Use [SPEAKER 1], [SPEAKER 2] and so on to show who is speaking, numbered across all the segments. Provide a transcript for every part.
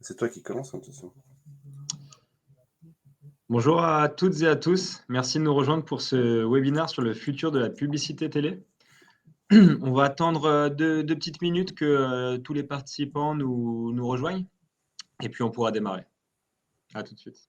[SPEAKER 1] C'est toi qui commence, hein, de toute façon.
[SPEAKER 2] Bonjour à toutes et à tous. Merci de nous rejoindre pour ce webinaire sur le futur de la publicité télé. On va attendre deux petites minutes que tous les participants nous rejoignent et puis on pourra démarrer. À tout de suite.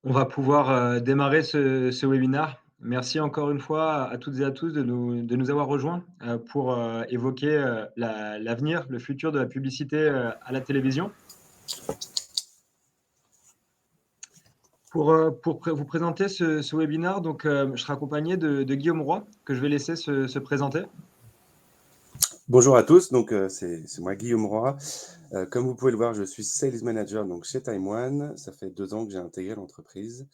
[SPEAKER 2] On va pouvoir démarrer ce webinaire. Merci encore une fois à toutes et à tous de nous avoir rejoints pour évoquer l'avenir, le futur de la publicité à la télévision. Pour vous présenter ce webinaire, donc, je serai accompagné de Guillaume Roy, que je vais laisser se présenter.
[SPEAKER 1] Bonjour à tous, donc c'est moi Guillaume Roy. Comme vous pouvez le voir, je suis Sales Manager donc, chez Time One. Ça fait 2 ans que j'ai intégré l'entreprise.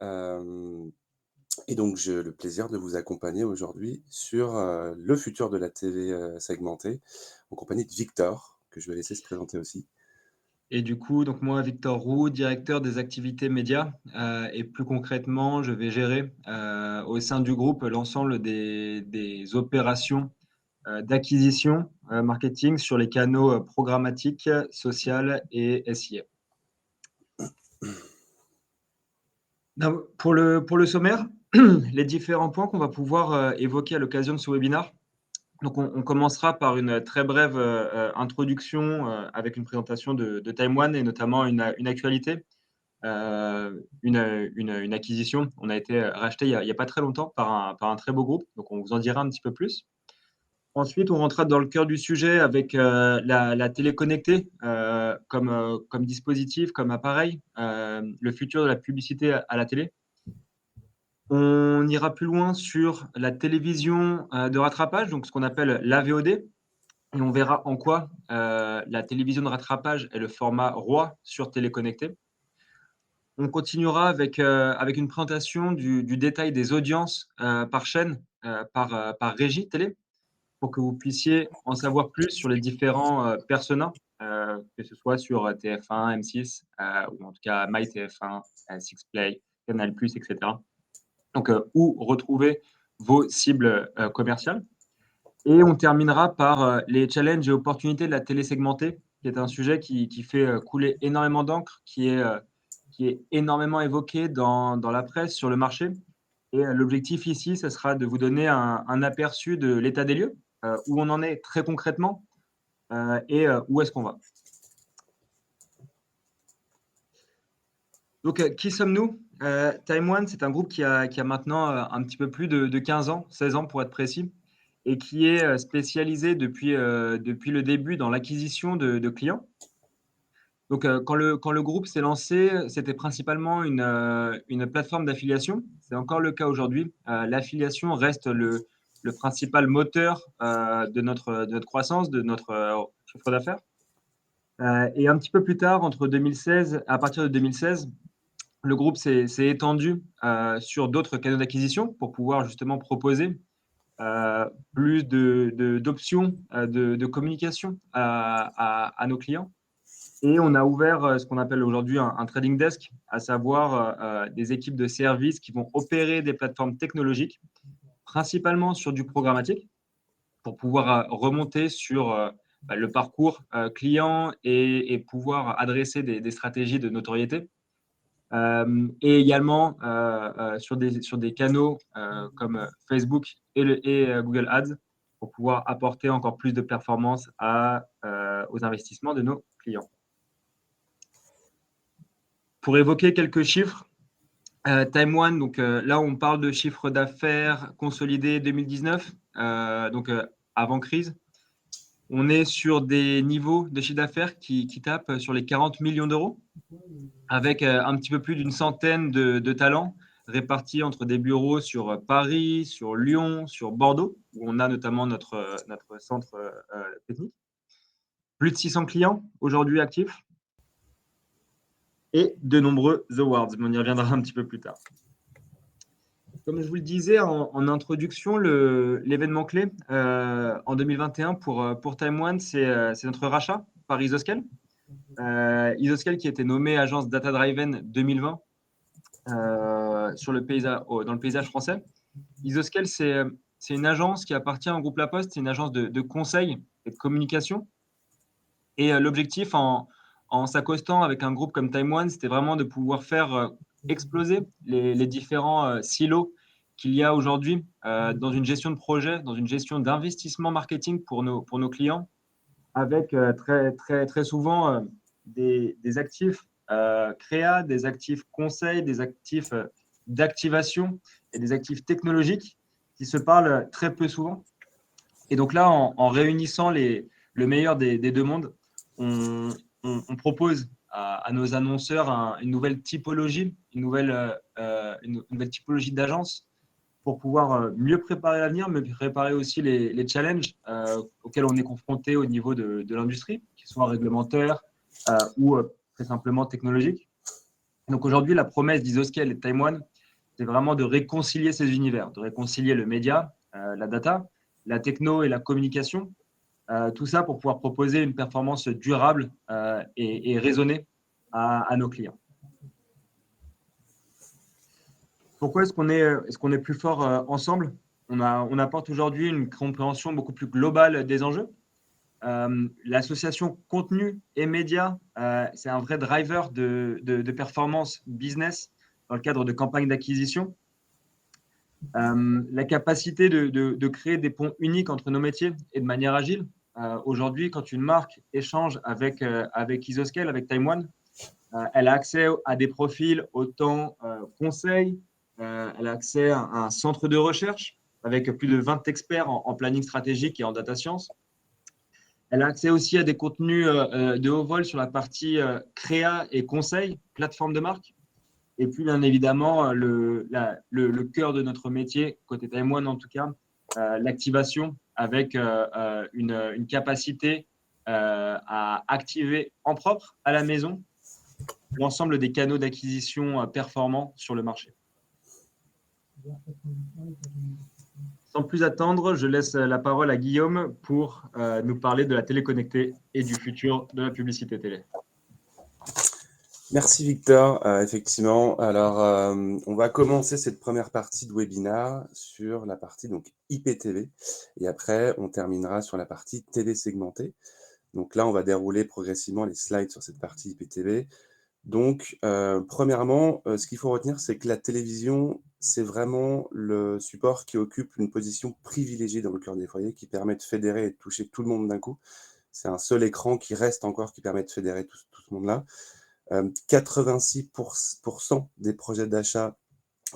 [SPEAKER 1] Et donc j'ai le plaisir de vous accompagner aujourd'hui sur le futur de la TV segmentée, en compagnie de Victor, que je vais laisser se présenter aussi.
[SPEAKER 2] Et du coup, donc moi, Victor Roux, directeur des activités médias, et plus concrètement, je vais gérer au sein du groupe l'ensemble des opérations d'acquisition marketing sur les canaux programmatiques, social et SIA. Pour le sommaire, les différents points qu'on va pouvoir évoquer à l'occasion de ce webinaire. Donc, on commencera par une très brève introduction avec une présentation de Time One et notamment une actualité une acquisition. On a été racheté il y a pas très longtemps par un très beau groupe, donc on vous en dira un petit peu plus. Ensuite, on rentrera dans le cœur du sujet avec la télé connectée comme dispositif, comme appareil, le futur de la publicité à la télé. On ira plus loin sur la télévision de rattrapage, donc ce qu'on appelle l'AVOD, et on verra en quoi la télévision de rattrapage est le format roi sur télé connectée. On continuera avec une présentation du détail des audiences par chaîne, par régie télé, pour que vous puissiez en savoir plus sur les différents personas, que ce soit sur TF1, M6, ou en tout cas MyTF1, Sixplay, Canal+, etc. Donc, où retrouver vos cibles commerciales. Et on terminera par les challenges et opportunités de la télé segmentée, qui est un sujet qui fait couler énormément d'encre, qui est énormément évoqué dans la presse, sur le marché. Et l'objectif ici, ce sera de vous donner un aperçu de l'état des lieux, où on en est très concrètement et où est-ce qu'on va. Donc, qui sommes-nous? Time One, c'est un groupe qui a maintenant un petit peu plus de 15 ans, 16 ans pour être précis, et qui est spécialisé depuis le début dans l'acquisition de clients. Donc, quand le groupe s'est lancé, c'était principalement une plateforme d'affiliation. C'est encore le cas aujourd'hui. L'affiliation reste le principal moteur de notre croissance, de notre chiffre d'affaires. Et un petit peu plus tard, à partir de 2016, le groupe s'est étendu sur d'autres canaux d'acquisition pour pouvoir justement proposer plus d'options de communication à nos clients. Et on a ouvert ce qu'on appelle aujourd'hui un trading desk, à savoir des équipes de services qui vont opérer des plateformes technologiques, principalement sur du programmatique, pour pouvoir remonter sur le parcours client et pouvoir adresser des stratégies de notoriété. Et également sur des canaux comme Facebook et Google Ads, pour pouvoir apporter encore plus de performance aux investissements de nos clients. Pour évoquer quelques chiffres, Time One, donc là on parle de chiffre d'affaires consolidé 2019, donc avant crise. On est sur des niveaux de chiffre d'affaires qui tapent sur les 40 millions d'euros, avec un petit peu plus d'une centaine de talents répartis entre des bureaux sur Paris, sur Lyon, sur Bordeaux, où on a notamment notre centre technique. Plus de 600 clients aujourd'hui actifs et de nombreux awards, mais on y reviendra un petit peu plus tard. Comme je vous le disais en introduction, l'événement clé en 2021 pour Time One, c'est notre rachat par Isoscale. Isoscale qui a été nommé agence Data Driven 2020 dans le paysage français. Isoscale, c'est une agence qui appartient au groupe La Poste, c'est une agence de conseil et de communication. Et l'objectif en s'accostant avec un groupe comme Time One, c'était vraiment de pouvoir faire exploser les différents silos qu'il y a aujourd'hui dans une gestion de projet, dans une gestion d'investissement marketing pour nos clients, avec très souvent des actifs créa, des actifs conseils, des actifs d'activation et des actifs technologiques qui se parlent très peu souvent. Et donc là, en réunissant le meilleur des deux mondes, on propose à nos annonceurs une nouvelle typologie, une nouvelle typologie d'agence pour pouvoir mieux préparer l'avenir, mais préparer aussi les challenges auxquels on est confronté au niveau de l'industrie, qu'ils soient réglementaires ou très simplement technologiques. Donc aujourd'hui, la promesse d'Isoscale et de Time One, c'est vraiment de réconcilier ces univers, de réconcilier le média, la data, la techno et la communication, tout ça pour pouvoir proposer une performance durable et raisonnée à nos clients. Pourquoi est-ce qu'on est plus fort ensemble? On apporte aujourd'hui une compréhension beaucoup plus globale des enjeux. L'association contenu et médias, c'est un vrai driver de performance business dans le cadre de campagnes d'acquisition. La capacité de créer des ponts uniques entre nos métiers et de manière agile. Aujourd'hui, quand une marque échange avec Isoscale, avec Time One, Elle a accès à des profils autant conseils, elle a accès à un centre de recherche avec plus de 20 experts en planning stratégique et en data science. Elle a accès aussi à des contenus de haut vol sur la partie créa et conseil, plateforme de marque. Et puis, bien évidemment, le cœur de notre métier, côté Taïwan en tout cas, l'activation avec une capacité à activer en propre à la maison l'ensemble des canaux d'acquisition performants sur le marché. Sans plus attendre, je laisse la parole à Guillaume pour nous parler de la télé connectée et du futur de la publicité télé.
[SPEAKER 1] Merci Victor. Effectivement, alors on va commencer cette première partie de webinaire sur la partie donc IPTV et après on terminera sur la partie télé segmentée. Donc là, on va dérouler progressivement les slides sur cette partie IPTV. Donc, premièrement, ce qu'il faut retenir, c'est que la télévision, c'est vraiment le support qui occupe une position privilégiée dans le cœur des foyers, qui permet de fédérer et de toucher tout le monde d'un coup. C'est un seul écran qui reste encore, qui permet de fédérer tout ce monde-là. 86% des projets d'achat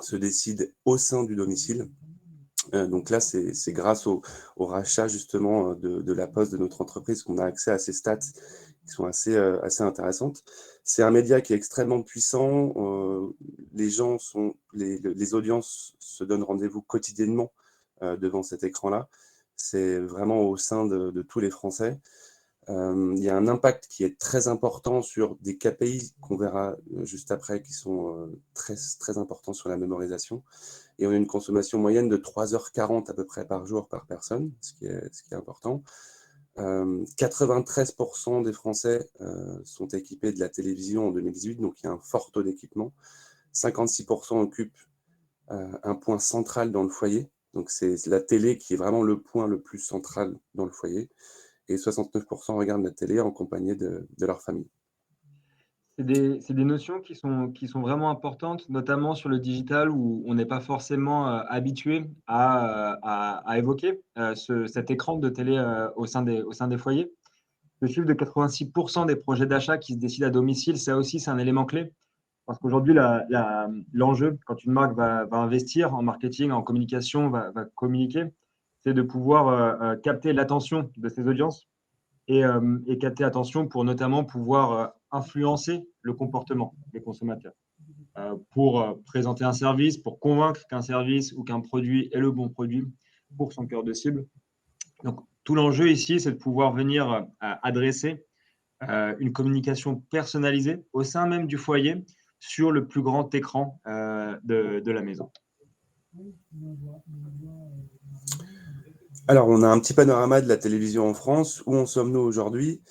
[SPEAKER 1] se décident au sein du domicile. Donc là, c'est grâce au rachat justement de la Poste, de notre entreprise, qu'on a accès à ces stats qui sont assez intéressantes. C'est un média qui est extrêmement puissant. Les audiences se donnent rendez-vous quotidiennement devant cet écran-là. C'est vraiment au sein de tous les Français. Il y a un impact qui est très important sur des KPI qu'on verra juste après, qui sont très, très importants sur la mémorisation. Et on a une consommation moyenne de 3h40 à peu près par jour par personne, ce qui est important. 93% des Français sont équipés de la télévision en 2018, donc il y a un fort taux d'équipement. 56% occupent un point central dans le foyer, donc c'est la télé qui est vraiment le point le plus central dans le foyer. Et 69% regardent la télé en compagnie de leur famille.
[SPEAKER 2] C'est des notions qui sont vraiment importantes, notamment sur le digital où on n'est pas forcément habitué à évoquer cet écran de télé au sein des foyers. Le chiffre de 86% des projets d'achat qui se décident à domicile, ça aussi, c'est un élément clé. Parce qu'aujourd'hui, l'enjeu, quand une marque va investir en marketing, en communication, va communiquer, c'est de pouvoir capter l'attention de ses audiences et capter l'attention pour notamment pouvoir influencer le comportement des consommateurs. Pour présenter un service, pour convaincre qu'un service ou qu'un produit est le bon produit pour son cœur de cible. Donc, tout l'enjeu ici, c'est de pouvoir venir adresser une communication personnalisée au sein même du foyer sur le plus grand écran de la maison.
[SPEAKER 1] Alors, on a un petit panorama de la télévision en France. Où en sommes-nous aujourd'hui ?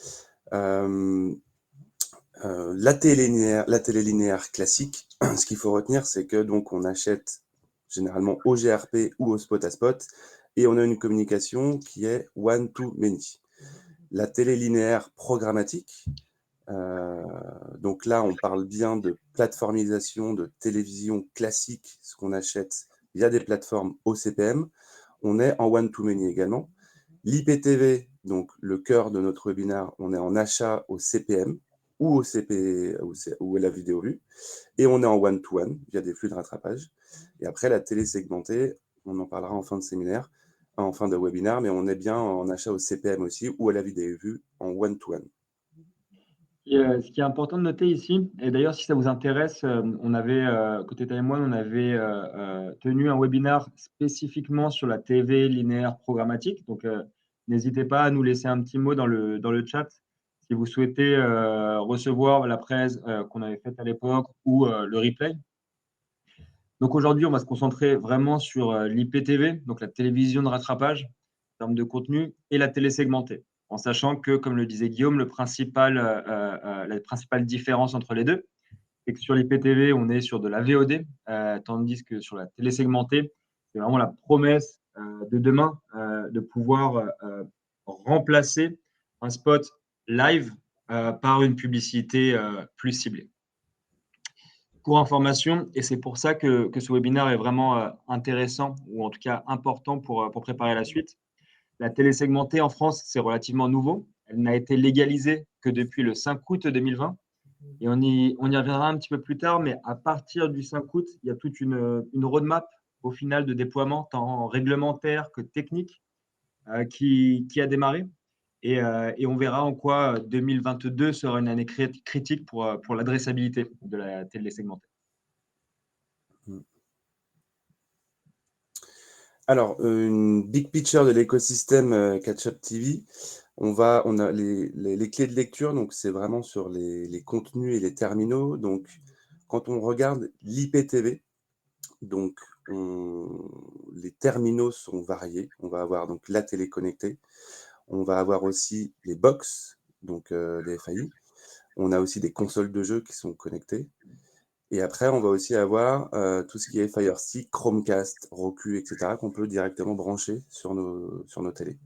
[SPEAKER 1] La télé linéaire classique, ce qu'il faut retenir, c'est que donc on achète généralement au GRP ou au spot à spot, et on a une communication qui est one to many. La télé linéaire programmatique, donc là on parle bien de plateformisation de télévision classique, ce qu'on achète via des plateformes au CPM. On est en one to many également. L'IPTV, donc le cœur de notre webinaire, on est en achat au CPM ou ou à la vidéo vue, et on est en one-to-one via des flux de rattrapage. Et après, la télé segmentée, on en parlera en fin de séminaire, en fin de webinaire, mais on est bien en achat au CPM aussi ou à la vidéo vue en one-to-one.
[SPEAKER 2] Ce qui est important de noter ici, et d'ailleurs si ça vous intéresse, on avait, côté Taïwan, on avait tenu un webinaire spécifiquement sur la TV linéaire programmatique. Donc, n'hésitez pas à nous laisser un petit mot dans le chat si vous souhaitez recevoir la presse qu'on avait faite à l'époque ou le replay. Donc aujourd'hui, on va se concentrer vraiment sur l'IPTV, donc la télévision de rattrapage en termes de contenu, et la télé segmentée, en sachant que, comme le disait Guillaume, la principale différence entre les deux, c'est que sur l'IPTV, on est sur de la VOD, tandis que sur la télé segmentée, c'est vraiment la promesse de demain de pouvoir remplacer un spot live par une publicité plus ciblée. Pour information, et c'est pour ça que ce webinaire est vraiment intéressant, ou en tout cas important pour préparer la suite. La télé segmentée en France, c'est relativement nouveau. Elle n'a été légalisée que depuis le 5 août 2020. Et on y reviendra un petit peu plus tard, mais à partir du 5 août, il y a toute une roadmap au final de déploiement, tant réglementaire que technique, qui a démarré. Et on verra en quoi 2022 sera une année critique pour l'adressabilité de la télé segmentée.
[SPEAKER 1] Mm. Alors, une big picture de l'écosystème Catch-up TV. On a les clés de lecture, donc c'est vraiment sur les contenus et les terminaux. Donc, quand on regarde l'IPTV, donc les terminaux sont variés. On va avoir donc la télé connectée. On va avoir aussi les box, donc les FAI. On a aussi des consoles de jeux qui sont connectées. Et après, on va aussi avoir tout ce qui est Fire Stick, Chromecast, Roku, etc., qu'on peut directement brancher sur nos télés.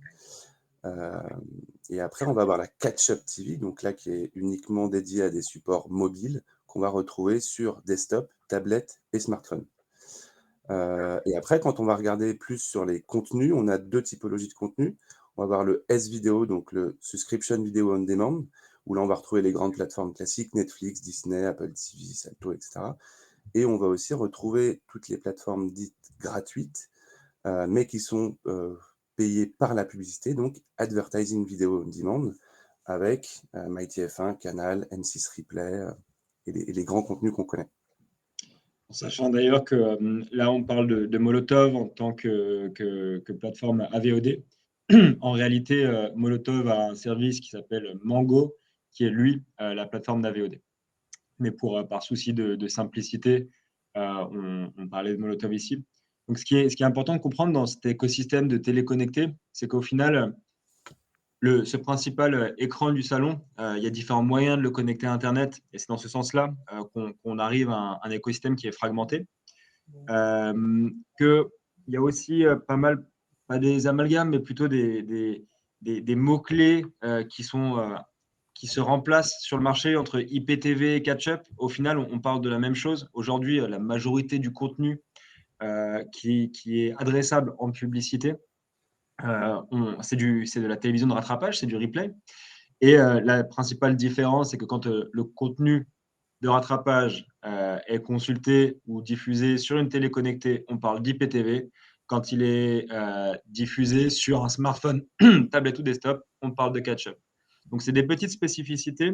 [SPEAKER 1] Et après, on va avoir la Catch-up TV, donc là, qui est uniquement dédiée à des supports mobiles qu'on va retrouver sur desktop, tablette et smartphone. Et après, quand on va regarder plus sur les contenus, on a deux typologies de contenus. On va avoir le S-Video, donc le Subscription Video on Demand, où là, on va retrouver les grandes plateformes classiques, Netflix, Disney, Apple TV, Salto, etc. Et on va aussi retrouver toutes les plateformes dites gratuites, mais qui sont payées par la publicité, donc Advertising Video on Demand, avec MyTF1, Canal, M6 Replay et les grands contenus qu'on connaît.
[SPEAKER 2] En sachant d'ailleurs que là, on parle de Molotov en tant que plateforme AVOD. En réalité, Molotov a un service qui s'appelle Mango, qui est lui la plateforme d'AVOD. Mais par souci de simplicité, on parlait de Molotov ici. Donc, ce qui est important de comprendre dans cet écosystème de téléconnectés, c'est qu'au final, ce principal écran du salon, il y a différents moyens de le connecter à Internet. Et c'est dans ce sens-là qu'on arrive à un écosystème qui est fragmenté. Qu'il y a aussi pas mal, pas des amalgames, mais plutôt des mots-clés qui se remplacent sur le marché entre IPTV et Catch-up. Au final, on parle de la même chose. Aujourd'hui, la majorité du contenu qui est adressable en publicité, c'est de la télévision de rattrapage, c'est du replay. Et la principale différence, c'est que quand le contenu de rattrapage est consulté ou diffusé sur une télé connectée, on parle d'IPTV. Quand il est diffusé sur un smartphone, tablette ou desktop, on parle de catch-up. Donc, c'est des petites spécificités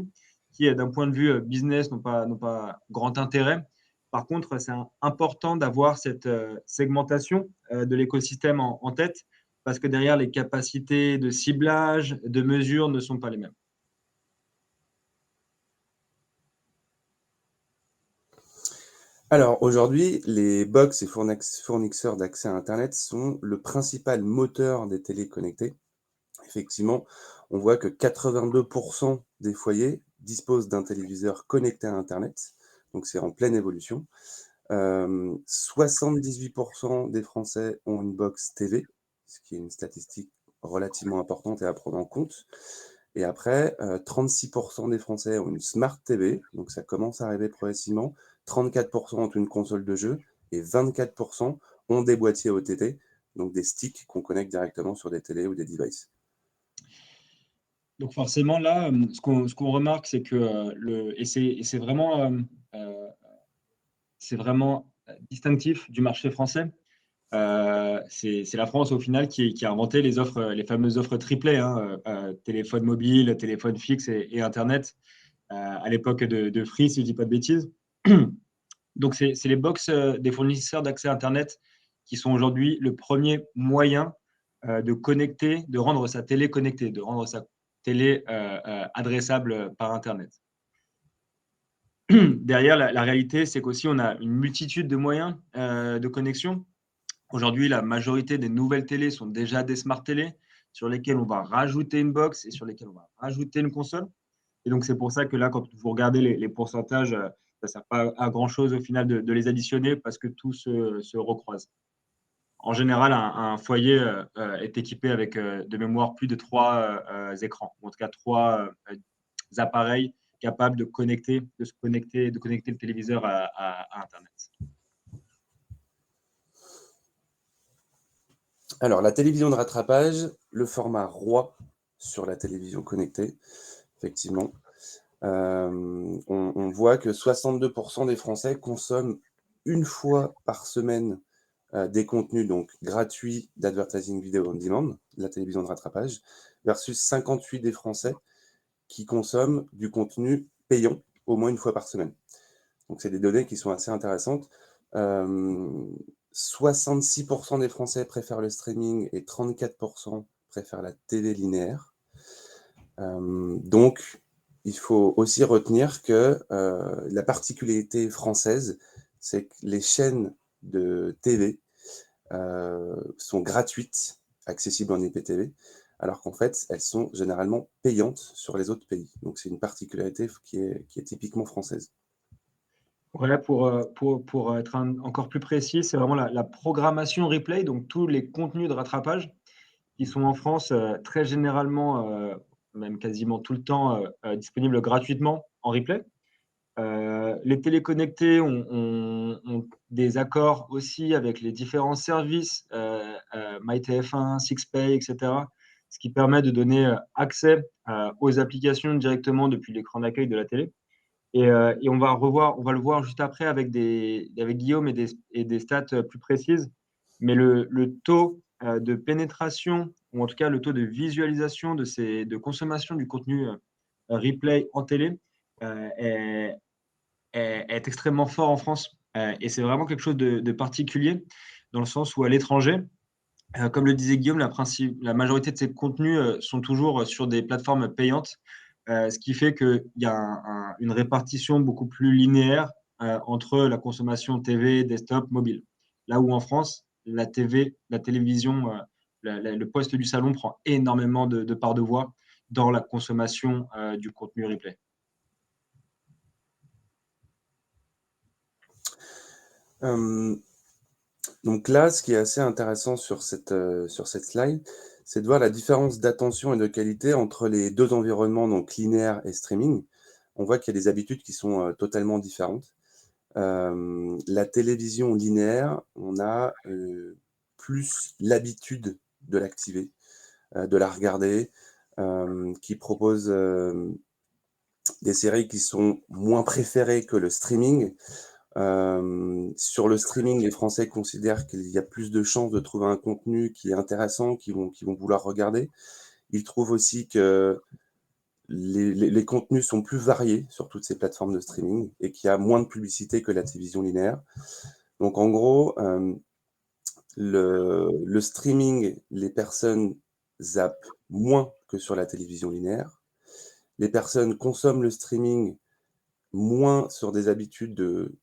[SPEAKER 2] qui, d'un point de vue business, n'ont pas grand intérêt. Par contre, c'est important d'avoir cette segmentation de l'écosystème en tête parce que derrière, les capacités de ciblage, de mesure ne sont pas les mêmes.
[SPEAKER 1] Alors aujourd'hui, les box et fournisseurs d'accès à Internet sont le principal moteur des télés connectées. Effectivement, on voit que 82% des foyers disposent d'un téléviseur connecté à Internet, donc c'est en pleine évolution. 78% des Français ont une box TV, ce qui est une statistique relativement importante et à prendre en compte. Et après, 36% des Français ont une Smart TV, donc ça commence à arriver progressivement. 34% ont une console de jeu et 24% ont des boîtiers OTT, donc des sticks qu'on connecte directement sur des télés ou des devices.
[SPEAKER 2] Donc forcément, là, ce qu'on remarque, c'est que c'est vraiment distinctif du marché français. C'est la France au final qui a inventé les fameuses offres triplet, hein, téléphone mobile, téléphone fixe et Internet, à l'époque de Free, si je ne dis pas de bêtises. Donc c'est les box des fournisseurs d'accès Internet qui sont aujourd'hui le premier moyen de rendre sa télé connectée, de rendre sa télé adressable par Internet. Derrière, la réalité, c'est qu'aussi on a une multitude de moyens de connexion. Aujourd'hui, la majorité des nouvelles télés sont déjà des smart télés sur lesquelles on va rajouter une box et sur lesquelles on va rajouter une console. Et donc, c'est pour ça que là, quand vous regardez les pourcentages, ça ne sert pas à grand-chose au final de les additionner parce que tout se recroise. En général, un foyer est équipé avec de mémoire plus de 3 écrans, ou en tout cas 3 appareils capables de connecter le téléviseur à Internet.
[SPEAKER 1] Alors, la télévision de rattrapage, le format roi sur la télévision connectée, effectivement. On voit que 62% des Français consomment une fois par semaine des contenus donc gratuits d'advertising vidéo on demand, la télévision de rattrapage, versus 58 des Français qui consomment du contenu payant au moins une fois par semaine. Donc c'est des données qui sont assez intéressantes. 66% des Français préfèrent le streaming et 34% préfèrent la télé linéaire. Donc, il faut aussi retenir que la particularité française, c'est que les chaînes de TV sont gratuites, accessibles en IPTV, alors qu'en fait, elles sont généralement payantes sur les autres pays. Donc, c'est une particularité qui est typiquement française.
[SPEAKER 2] Ouais, pour être encore plus précis, c'est vraiment la programmation replay, donc tous les contenus de rattrapage qui sont en France très généralement, même quasiment tout le temps, disponibles gratuitement en replay. Les téléconnectés ont des accords aussi avec les différents services, MyTF1, SixPay, et cetera, ce qui permet de donner accès aux applications directement depuis l'écran d'accueil de la télé. Et on va le voir juste après avec Guillaume et des stats plus précises. Mais le taux de pénétration, ou en tout cas le taux de visualisation de consommation du contenu replay en télé est, est extrêmement fort en France. Et c'est vraiment quelque chose de particulier, dans le sens où à l'étranger, comme le disait Guillaume, la majorité de ces contenus sont toujours sur des plateformes payantes, ce qui fait qu'il y a une répartition beaucoup plus linéaire entre la consommation TV, desktop, mobile. Là où en France, la TV, la télévision, le poste du salon prend énormément de part de voix dans la consommation du contenu replay.
[SPEAKER 1] Donc là, ce qui est assez intéressant sur cette slide, c'est de voir la différence d'attention et de qualité entre les deux environnements, donc linéaire et streaming. On voit qu'il y a des habitudes qui sont totalement différentes. La télévision linéaire, on a plus l'habitude de l'activer, de la regarder, qui propose des séries qui sont moins préférées que le streaming. Sur le streaming, les Français considèrent qu'il y a plus de chances de trouver un contenu qui est intéressant, qu'ils vont vouloir regarder. Ils trouvent aussi que les contenus sont plus variés sur toutes ces plateformes de streaming et qu'il y a moins de publicité que la télévision linéaire. Donc en gros, le streaming, les personnes zappent moins que sur la télévision linéaire. Les personnes consomment le streaming moins sur des habitudes de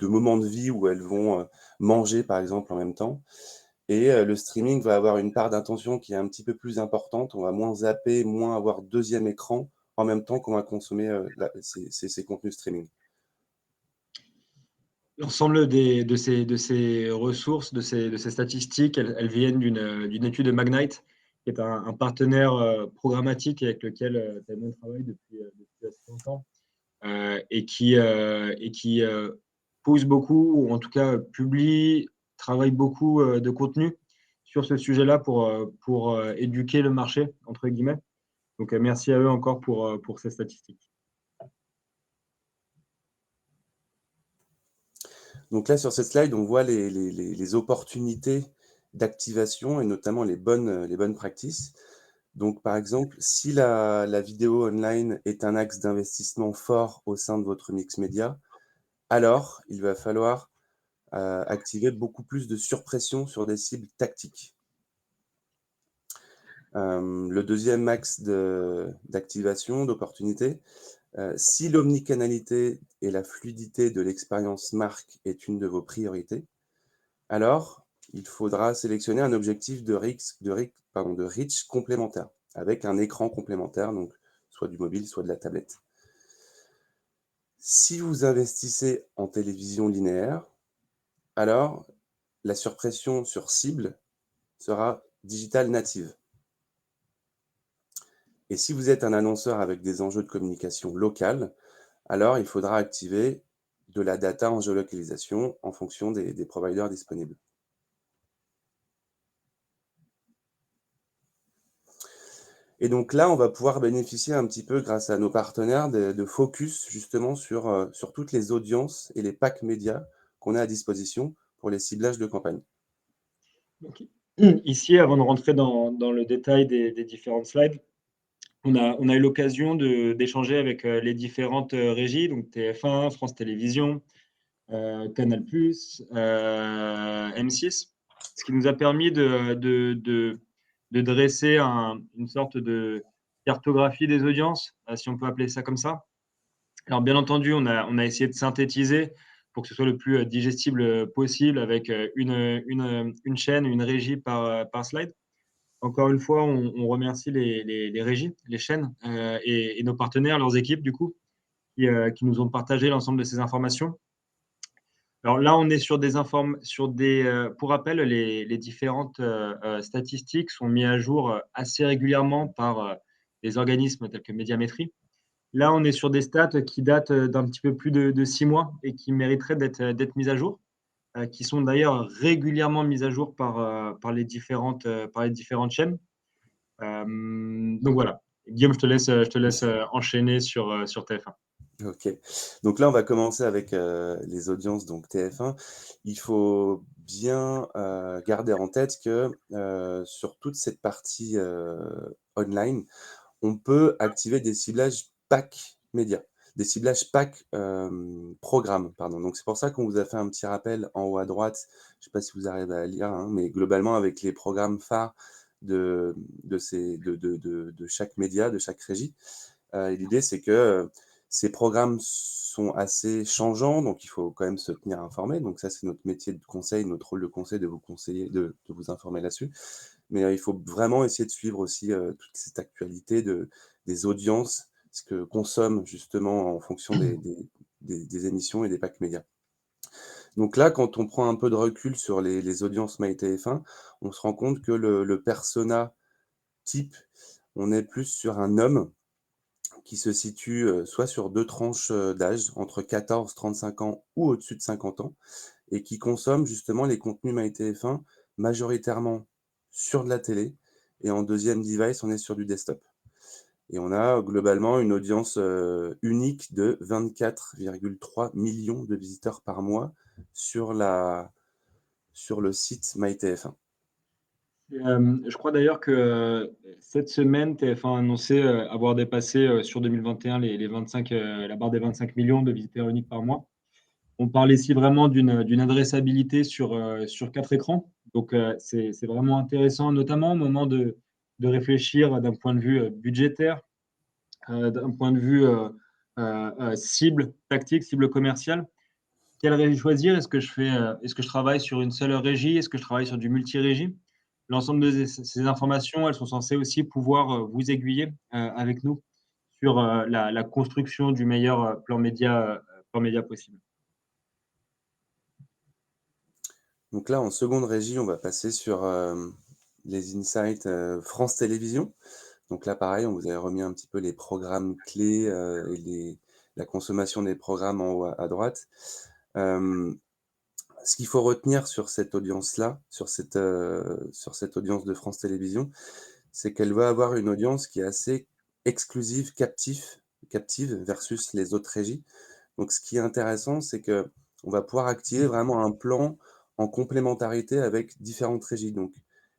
[SPEAKER 1] moments de vie où elles vont manger, par exemple, en même temps. Et le streaming va avoir une part d'attention qui est un petit peu plus importante. On va moins zapper, moins avoir deuxième écran en même temps qu'on va consommer ces contenus streaming.
[SPEAKER 2] L'ensemble de ces ressources, de ces statistiques, elles viennent d'une étude de Magnite, qui est un partenaire programmatique avec lequel Taïwan travaille depuis assez longtemps, et qui pousse beaucoup, ou en tout cas publie, travaille beaucoup de contenu sur ce sujet-là pour éduquer le marché, entre guillemets. Donc merci à eux encore pour ces statistiques.
[SPEAKER 1] Donc là, sur cette slide, on voit les opportunités d'activation et notamment les bonnes practices. Donc, par exemple, si la vidéo online est un axe d'investissement fort au sein de votre mix média, alors il va falloir activer beaucoup plus de surpression sur des cibles tactiques. Le deuxième axe d'activation, d'opportunité, si l'omnicanalité et la fluidité de l'expérience marque est une de vos priorités, alors il faudra sélectionner un objectif de reach complémentaire, avec un écran complémentaire, donc soit du mobile, soit de la tablette. Si vous investissez en télévision linéaire, alors la surpression sur cible sera digital native. Et si vous êtes un annonceur avec des enjeux de communication locale, alors il faudra activer de la data en géolocalisation en fonction des providers disponibles. Et donc là, on va pouvoir bénéficier un petit peu, grâce à nos partenaires, de focus justement sur toutes les audiences et les packs médias qu'on a à disposition pour les ciblages de campagne.
[SPEAKER 2] Donc, ici, avant de rentrer dans le détail des différentes slides, on a eu l'occasion d'échanger avec les différentes régies, donc TF1, France Télévisions, Canal+, M6, ce qui nous a permis de dresser une sorte de cartographie des audiences, si on peut appeler ça comme ça. Alors, bien entendu, on a essayé de synthétiser pour que ce soit le plus digestible possible avec une chaîne, une régie par slide. Encore une fois, on remercie les régies, les chaînes et nos partenaires, leurs équipes, du coup, qui nous ont partagé l'ensemble de ces informations. Alors là, on est pour rappel, les différentes statistiques sont mises à jour assez régulièrement par des organismes tels que Médiamétrie. Là, on est sur des stats qui datent d'un petit peu plus de 6 mois et qui mériteraient d'être mises à jour, qui sont d'ailleurs régulièrement mises à jour par les différentes chaînes. Donc voilà. Guillaume, je te laisse enchaîner sur TF1.
[SPEAKER 1] OK. Donc là, on va commencer avec, les audiences, donc TF1. Il faut bien, garder en tête que, sur toute cette partie, online, on peut activer des ciblages PAC médias, des ciblages PAC, programmes, pardon. Donc c'est pour ça qu'on vous a fait un petit rappel en haut à droite. Je ne sais pas si vous arrivez à lire, hein, mais globalement avec les programmes phares de chaque média, de chaque régie. Et l'idée, c'est que ces programmes sont assez changeants, donc il faut quand même se tenir informé. Donc ça, c'est notre métier de conseil, notre rôle de conseil, de vous conseiller, de vous informer là-dessus. Mais il faut vraiment essayer de suivre aussi toute cette actualité des audiences, ce que consomment justement en fonction des émissions et des packs médias. Donc là, quand on prend un peu de recul sur les audiences MyTF1, on se rend compte que le persona type, on est plus sur un homme qui se situe soit sur deux tranches d'âge, entre 14-35 ans ou au-dessus de 50 ans, et qui consomme justement les contenus MyTF1 majoritairement sur de la télé, et en deuxième device, on est sur du desktop. Et on a globalement une audience unique de 24,3 millions de visiteurs par mois sur le site MyTF1.
[SPEAKER 2] Je crois d'ailleurs que cette semaine, TF1 a annoncé avoir dépassé sur 2021 la barre des 25 millions de visiteurs uniques par mois. On parle ici vraiment d'une adressabilité sur 4 écrans. Donc, c'est vraiment intéressant, notamment au moment de réfléchir d'un point de vue budgétaire, d'un point de vue cible tactique, cible commerciale. Quelle régie choisir? Est-ce que je travaille sur une seule régie? Est-ce que je travaille sur du multi-régie? L'ensemble de ces informations, elles sont censées aussi pouvoir vous aiguiller avec nous sur la construction du meilleur plan média possible.
[SPEAKER 1] Donc là, en seconde régie, on va passer sur les insights France Télévisions. Donc là, pareil, on vous avait remis un petit peu les programmes clés et la consommation des programmes en haut à droite. Ce qu'il faut retenir sur cette audience-là, sur cette audience de France Télévisions, c'est qu'elle va avoir une audience qui est assez exclusive, captive versus les autres régies. Donc ce qui est intéressant, c'est que on va pouvoir activer vraiment un plan en complémentarité avec différentes régies. Donc,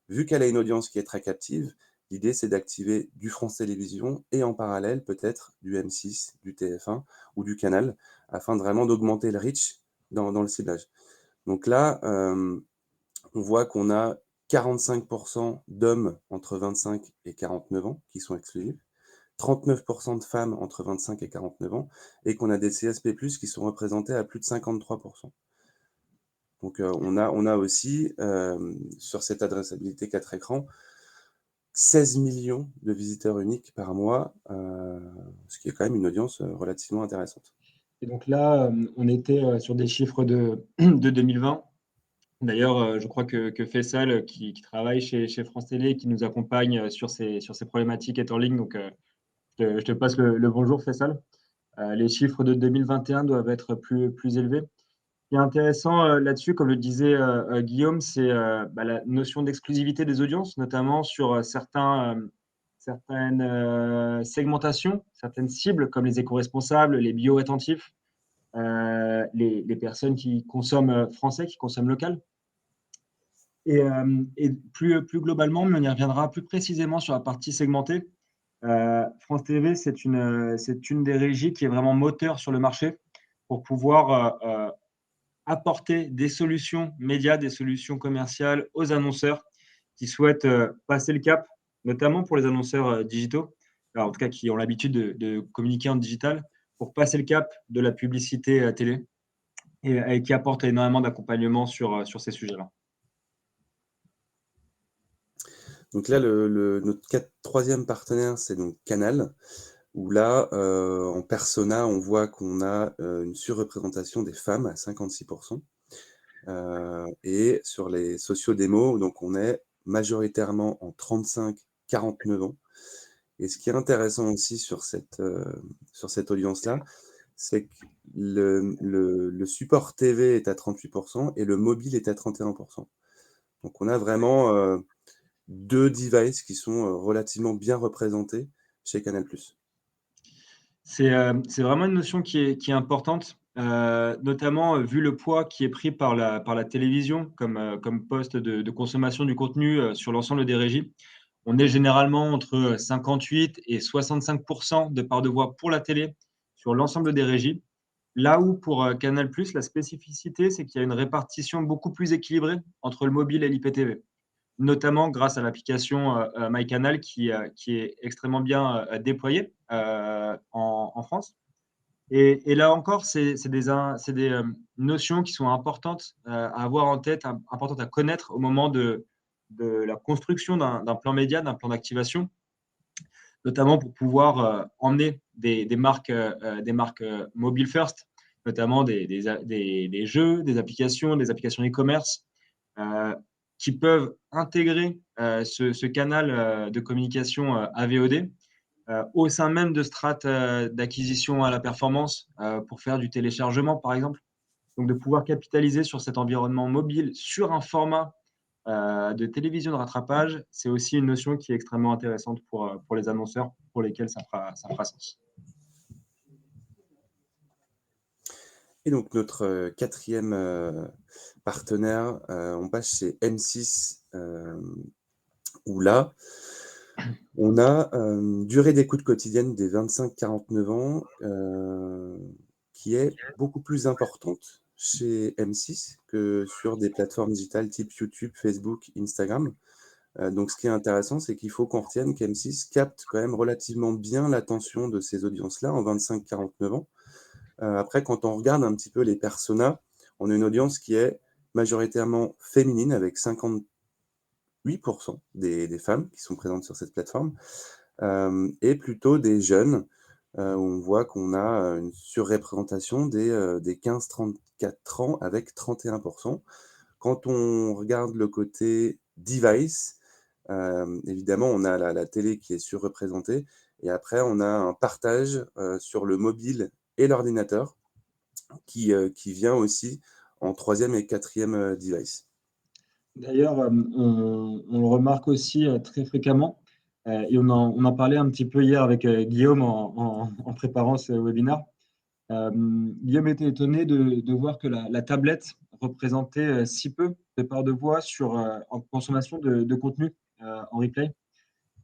[SPEAKER 1] vu qu'elle a une audience qui est très captive, l'idée, c'est d'activer du France Télévisions et en parallèle, peut-être du M6, du TF1 ou du Canal, afin de vraiment d'augmenter le reach dans le ciblage. Donc là, on voit qu'on a 45% d'hommes entre 25 et 49 ans qui sont exclusifs, 39% de femmes entre 25 et 49 ans, et qu'on a des CSP+, qui sont représentés à plus de 53%. Donc on a aussi, sur cette adressabilité 4 écrans, 16 millions de visiteurs uniques par mois, ce qui est quand même une audience relativement intéressante.
[SPEAKER 2] Et donc là, on était sur des chiffres de 2020. D'ailleurs, je crois que Faisal, qui travaille chez France Télé, qui nous accompagne sur ces problématiques, est en ligne. Donc, je te passe le bonjour, Faisal. Les chiffres de 2021 doivent être plus élevés. Ce qui est intéressant là-dessus, comme le disait Guillaume, c'est la notion d'exclusivité des audiences, notamment sur certaines segmentations, certaines cibles, comme les éco-responsables, les bio-attentifs, les personnes qui consomment français, qui consomment local. Et plus globalement, mais on y reviendra plus précisément sur la partie segmentée. France TV, c'est une des régies qui est vraiment moteur sur le marché pour pouvoir apporter des solutions médias, des solutions commerciales aux annonceurs qui souhaitent passer le cap, notamment pour les annonceurs digitaux, alors, en tout cas qui ont l'habitude de communiquer en digital, pour passer le cap de la publicité télé et qui apportent énormément d'accompagnement sur ces sujets-là.
[SPEAKER 1] Donc là, notre troisième partenaire, c'est donc Canal, où là, en persona, on voit qu'on a une surreprésentation des femmes à 56%. Et sur les sociodémos, donc on est majoritairement en 35-49 ans. Et ce qui est intéressant aussi sur cette audience-là, c'est que le support TV est à 38% et le mobile est à 31%. Donc on a vraiment deux devices qui sont relativement bien représentés chez Canal+.
[SPEAKER 2] C'est vraiment une notion qui est importante, notamment vu le poids qui est pris par la télévision comme poste de consommation du contenu sur l'ensemble des régies. On est généralement entre 58 et 65% de part de voix pour la télé sur l'ensemble des régies. Là où pour Canal+, la spécificité, c'est qu'il y a une répartition beaucoup plus équilibrée entre le mobile et l'IPTV, notamment grâce à l'application MyCanal qui est extrêmement bien déployée en France. Et là encore, c'est des notions qui sont importantes à avoir en tête, importantes à connaître au moment de la construction d'un plan média, d'un plan d'activation, notamment pour pouvoir emmener des marques mobile first, notamment des jeux, des applications e-commerce qui peuvent intégrer ce canal de communication AVOD au sein même de strates d'acquisition à la performance pour faire du téléchargement, par exemple. Donc, de pouvoir capitaliser sur cet environnement mobile, sur un format de télévision de rattrapage, c'est aussi une notion qui est extrêmement intéressante pour les annonceurs, pour lesquels ça fera sens.
[SPEAKER 1] Et donc, notre quatrième partenaire, on passe chez M6, où là, on a une durée d'écoute quotidienne des 25-49 ans qui est beaucoup plus importante chez M6 que sur des plateformes digitales type YouTube, Facebook, Instagram. Donc, ce qui est intéressant, c'est qu'il faut qu'on retienne qu'M6 capte quand même relativement bien l'attention de ces audiences-là en 25-49 ans. Après, quand on regarde un petit peu les personas, on a une audience qui est majoritairement féminine avec 58% des femmes qui sont présentes sur cette plateforme et plutôt des jeunes où on voit qu'on a une surreprésentation des 15-34 ans avec 31%. Quand on regarde le côté device, évidemment, on a la télé qui est surreprésentée et après, on a un partage sur le mobile et l'ordinateur qui vient aussi en troisième et quatrième device.
[SPEAKER 2] D'ailleurs, on le remarque aussi très fréquemment, et on en parlait un petit peu hier avec Guillaume en préparant ce webinaire. Guillaume était étonné de voir que la tablette représentait si peu de part de voix en consommation de contenu en replay.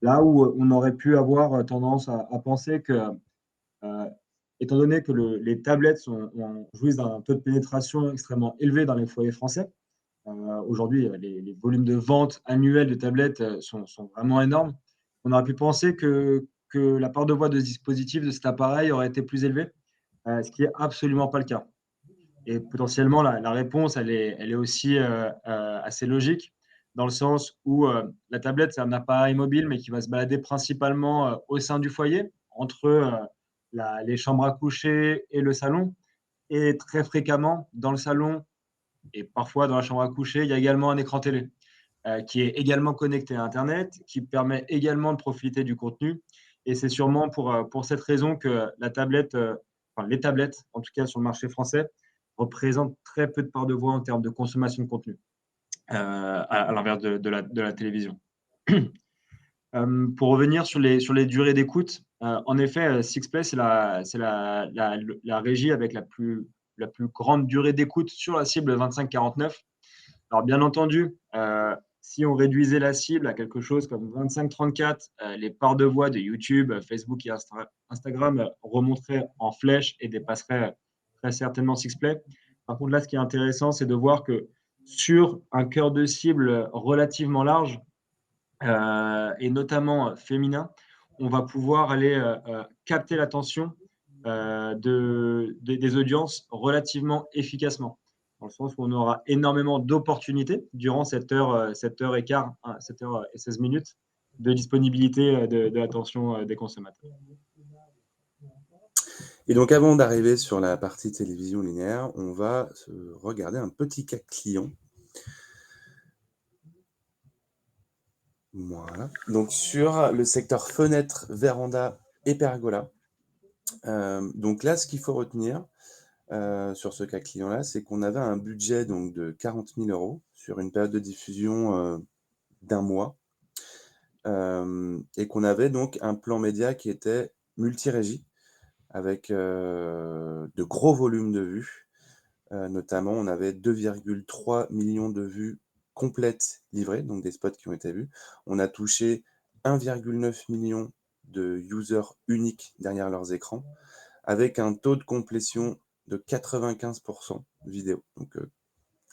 [SPEAKER 2] Là où on aurait pu avoir tendance à penser que, étant donné que les tablettes jouissent d'un taux de pénétration extrêmement élevé dans les foyers français, aujourd'hui, les volumes de vente annuels de tablettes sont vraiment énormes. On aurait pu penser que la part de voix de ce dispositif, de cet appareil, aurait été plus élevée, ce qui n'est absolument pas le cas. Et potentiellement, la réponse, elle est aussi assez logique, dans le sens où la tablette, c'est un appareil mobile, mais qui va se balader principalement au sein du foyer, entre les chambres à coucher et le salon. Et très fréquemment, dans le salon et parfois dans la chambre à coucher, il y a également un écran télé qui est également connecté à Internet, qui permet également de profiter du contenu. Et c'est sûrement pour cette raison que les tablettes, en tout cas sur le marché français, représentent très peu de part de voix en termes de consommation de contenu, à l'inverse de la télévision. Pour revenir sur les durées d'écoute, en effet, Sixplay, c'est la régie avec la plus grande durée d'écoute sur la cible 25-49. Alors, bien entendu, si on réduisait la cible à quelque chose comme 25-34, les parts de voix de YouTube, Facebook et Instagram remonteraient en flèche et dépasseraient très certainement Sixplay. Par contre, là, ce qui est intéressant, c'est de voir que sur un cœur de cible relativement large, et notamment féminin, on va pouvoir aller capter l'attention des audiences relativement efficacement. Dans le sens où on aura énormément d'opportunités durant cette heure et quart, 7 heures et 16 minutes de disponibilité de l'attention des consommateurs.
[SPEAKER 1] Et donc, avant d'arriver sur la partie télévision linéaire, on va se regarder un petit cas client. Voilà. Donc, sur le secteur fenêtre, véranda et pergola. Donc là, ce qu'il faut retenir sur ce cas client-là, c'est qu'on avait un budget donc, de 40 000 € sur une période de diffusion d'1 mois. Et qu'on avait donc un plan média qui était multi-régie avec de gros volumes de vues. Notamment, on avait 2,3 millions de vues complètes livrées, donc des spots qui ont été vus. On a touché 1,9 million de users uniques derrière leurs écrans, avec un taux de complétion de 95% vidéo. Donc,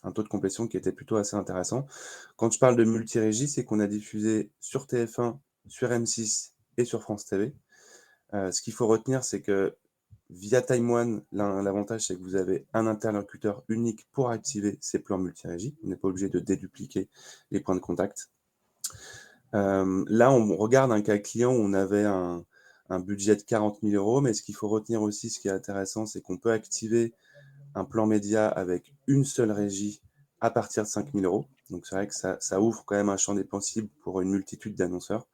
[SPEAKER 1] un taux de complétion qui était plutôt assez intéressant. Quand je parle de multi-régie, c'est qu'on a diffusé sur TF1, sur M6 et sur France TV. Ce qu'il faut retenir, c'est que via Time One, l'avantage, c'est que vous avez un interlocuteur unique pour activer ces plans multi-régie. On n'est pas obligé de dédupliquer les points de contact. Là, on regarde un cas client où on avait un budget de 40 000 €, mais ce qu'il faut retenir aussi, ce qui est intéressant, c'est qu'on peut activer un plan média avec une seule régie à partir de 5 000 €. Donc, c'est vrai que ça ouvre quand même un champ des possibles pour une multitude d'annonceurs.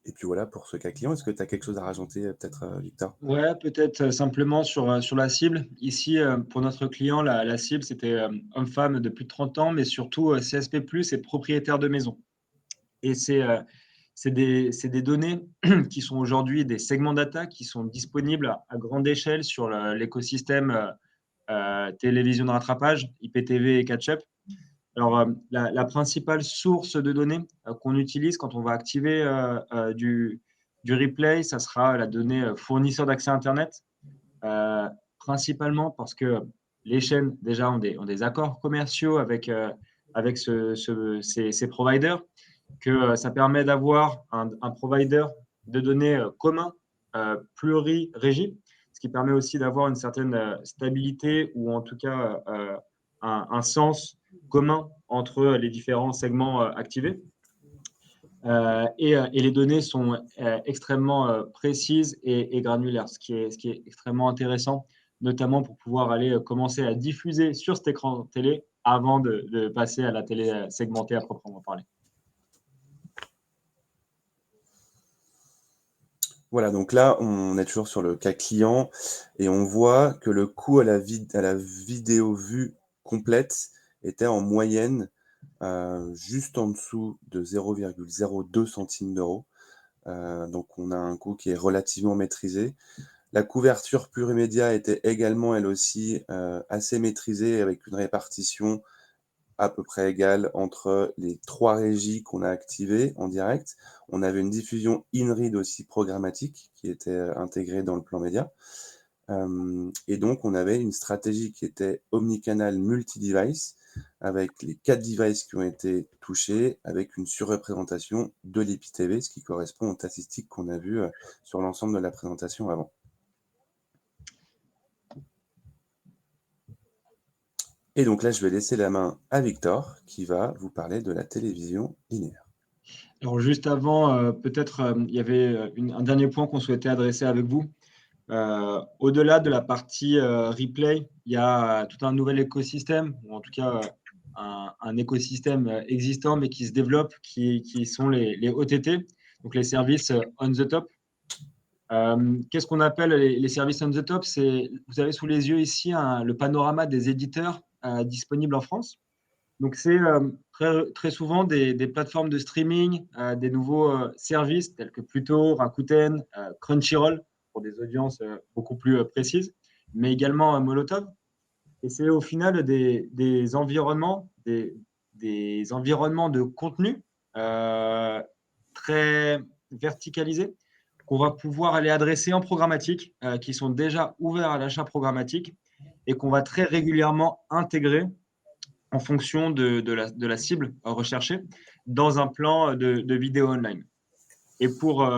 [SPEAKER 1] Et puis voilà pour ce cas client. Est-ce que tu as quelque chose à rajouter, peut-être, Victor?
[SPEAKER 2] Ouais, peut-être simplement sur la cible. Ici, pour notre client, la cible, c'était homme-femme de plus de 30 ans, mais surtout CSP+, et propriétaire de maison. Et c'est des données qui sont aujourd'hui des segments data qui sont disponibles à grande échelle sur l'écosystème télévision de rattrapage, IPTV et Catch-up. Alors, la principale source de données qu'on utilise quand on va activer du replay, ça sera la donnée fournisseur d'accès Internet, principalement parce que les chaînes, déjà, ont des accords commerciaux avec ces providers, que ça permet d'avoir un provider de données commun, pluri-régie, ce qui permet aussi d'avoir une certaine stabilité ou en tout cas un sens commun entre les différents segments activés. Et les données sont extrêmement précises et granulaires, ce qui est extrêmement intéressant, notamment pour pouvoir aller commencer à diffuser sur cet écran télé avant de passer à la télé segmentée à proprement parler.
[SPEAKER 1] Voilà, donc là, on est toujours sur le cas client et on voit que le coût à la vidéo vue complète était en moyenne juste en dessous de 0,02 centimes d'euros. Donc on a un coût qui est relativement maîtrisé. La couverture plurimédia était également, elle aussi, assez maîtrisée avec une répartition à peu près égale entre les 3 régies qu'on a activées en direct. On avait une diffusion in-read aussi programmatique qui était intégrée dans le plan média. Et donc, on avait une stratégie qui était omnicanal multi-device avec les 4 devices qui ont été touchés avec une surreprésentation de l'IPTV, ce qui correspond aux statistiques qu'on a vues sur l'ensemble de la présentation avant. Et donc là, je vais laisser la main à Victor qui va vous parler de la télévision linéaire.
[SPEAKER 2] Alors juste avant, peut-être il y avait un dernier point qu'on souhaitait adresser avec vous. Au-delà de la partie replay, il y a tout un nouvel écosystème, ou en tout cas un écosystème existant mais qui se développe, qui sont les OTT, donc les services on the top. Qu'est-ce qu'on appelle les services on the top? Vous avez sous les yeux ici le panorama des éditeurs disponibles en France. Donc, c'est très souvent des plateformes de streaming, des nouveaux services tels que Pluto, Rakuten, Crunchyroll pour des audiences beaucoup plus précises, mais également Molotov. Et c'est au final des environnements, des environnements de contenu euh, très verticalisés qu'on va pouvoir aller adresser en programmatique, qui sont déjà ouverts à l'achat programmatique et qu'on va très régulièrement intégrer en fonction de la cible recherchée dans un plan de vidéo online. Et pour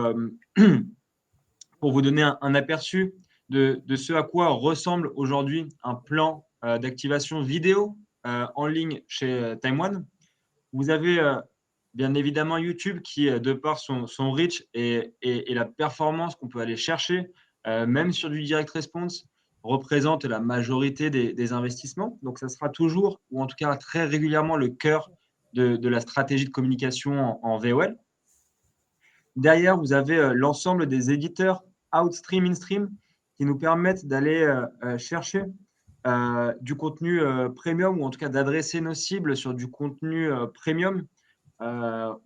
[SPEAKER 2] vous donner un aperçu de ce à quoi ressemble aujourd'hui un plan d'activation vidéo en ligne chez Time One, vous avez bien évidemment YouTube qui, de par son reach et la performance qu'on peut aller chercher, même sur du direct response, représente la majorité des investissements. Donc, ça sera toujours, ou en tout cas très régulièrement, le cœur de la stratégie de communication en VOL. Derrière, vous avez l'ensemble des éditeurs outstream, instream qui nous permettent d'aller chercher du contenu premium ou en tout cas d'adresser nos cibles sur du contenu premium. On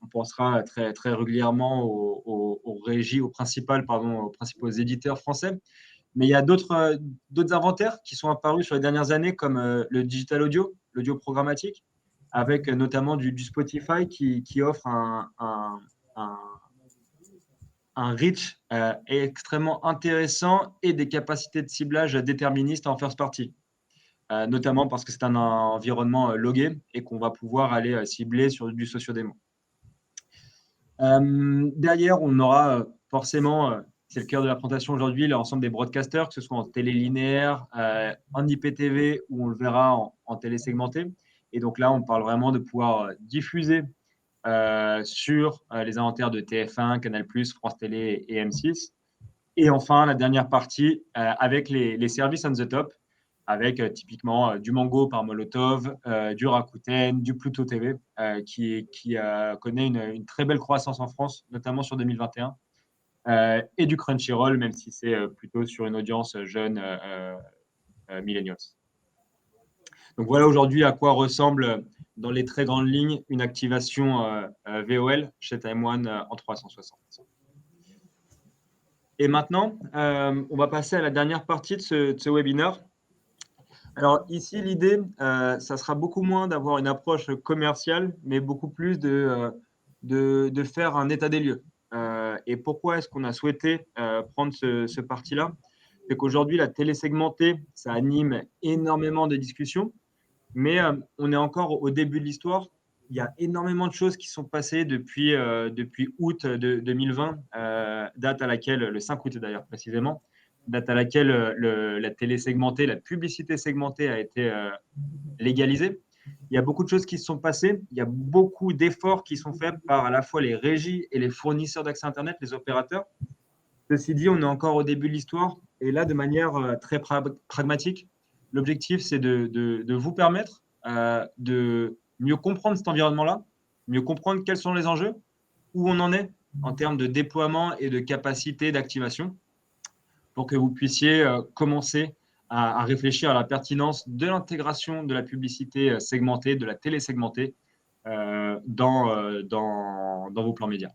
[SPEAKER 2] pensera très, très régulièrement aux régies, aux principaux éditeurs français. Mais il y a d'autres inventaires qui sont apparus sur les dernières années, comme le digital audio, l'audio programmatique, avec notamment du Spotify qui offre un, un reach extrêmement intéressant et des capacités de ciblage déterministes en first party. Notamment parce que c'est un environnement logué et qu'on va pouvoir aller cibler sur du socio-démo. Derrière, on aura forcément, c'est le cœur de la présentation aujourd'hui, l'ensemble des broadcasters, que ce soit en télé linéaire, en IPTV ou on le verra en télé segmentée. Et donc là, on parle vraiment de pouvoir diffuser sur les inventaires de TF1, Canal+, France Télé et M6. Et enfin, la dernière partie avec les services on the top, avec typiquement du Mango par Molotov, du Rakuten, du Pluto TV, qui connaît une très belle croissance en France, notamment sur 2021, et du Crunchyroll, même si c'est plutôt sur une audience jeune millennials. Donc voilà aujourd'hui à quoi ressemble dans les très grandes lignes une activation VOL chez Time One en 360. Et maintenant, on va passer à la dernière partie de ce webinaire. Alors ici, l'idée, ça sera beaucoup moins d'avoir une approche commerciale, mais beaucoup plus de faire un état des lieux. Et pourquoi est-ce qu'on a souhaité prendre ce parti-là? C'est qu'aujourd'hui, la télé segmentée, ça anime énormément de discussions, mais on est encore au début de l'histoire. Il y a énormément de choses qui sont passées depuis août 2020, date à laquelle, le 5 août d'ailleurs précisément, date à laquelle la télé segmentée, la publicité segmentée a été légalisée. Il y a beaucoup de choses qui se sont passées. Il y a beaucoup d'efforts qui sont faits par à la fois les régies et les fournisseurs d'accès Internet, les opérateurs. Ceci dit, on est encore au début de l'histoire. Et là, de manière très pragmatique, l'objectif, c'est de vous permettre de mieux comprendre cet environnement-là, mieux comprendre quels sont les enjeux, où on en est en termes de déploiement et de capacité d'activation, pour que vous puissiez commencer à réfléchir à la pertinence de l'intégration de la publicité segmentée, de la télé segmentée dans vos plans médias.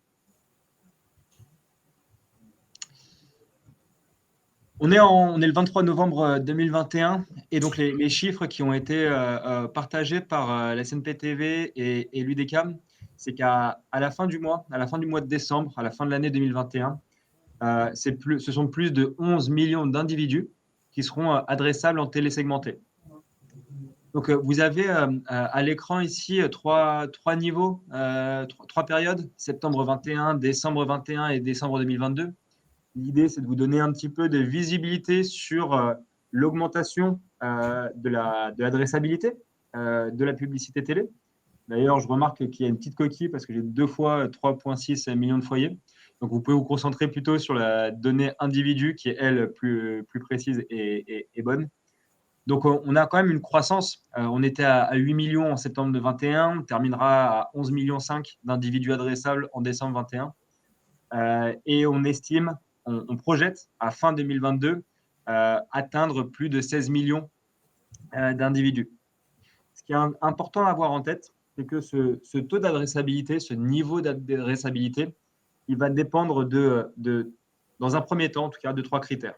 [SPEAKER 2] On est le 23 novembre 2021 et donc les chiffres qui ont été partagés par la SNPTV et l'UDECAM, c'est qu'à la fin du mois, de décembre, à la fin de l'année 2021, ce sont plus de 11 millions d'individus qui seront adressables en télésegmenté. Donc, vous avez à l'écran ici trois niveaux, trois périodes, septembre 21, décembre 21 et décembre 2022. L'idée, c'est de vous donner un petit peu de visibilité sur l'augmentation de l'adressabilité de la publicité télé. D'ailleurs, je remarque qu'il y a une petite coquille parce que j'ai 2 fois 3,6 millions de foyers. Donc, vous pouvez vous concentrer plutôt sur la donnée individu qui est, elle, plus précise et bonne. Donc, on a quand même une croissance. On était à 8 millions en septembre de 21. On terminera à 11,5 millions d'individus adressables en décembre 21. Et on estime, on projette à fin 2022 atteindre plus de 16 millions d'individus. Ce qui est important à avoir en tête, c'est que ce taux d'adressabilité, ce niveau d'adressabilité, il va dépendre dans un premier temps, en tout cas, de 3 critères.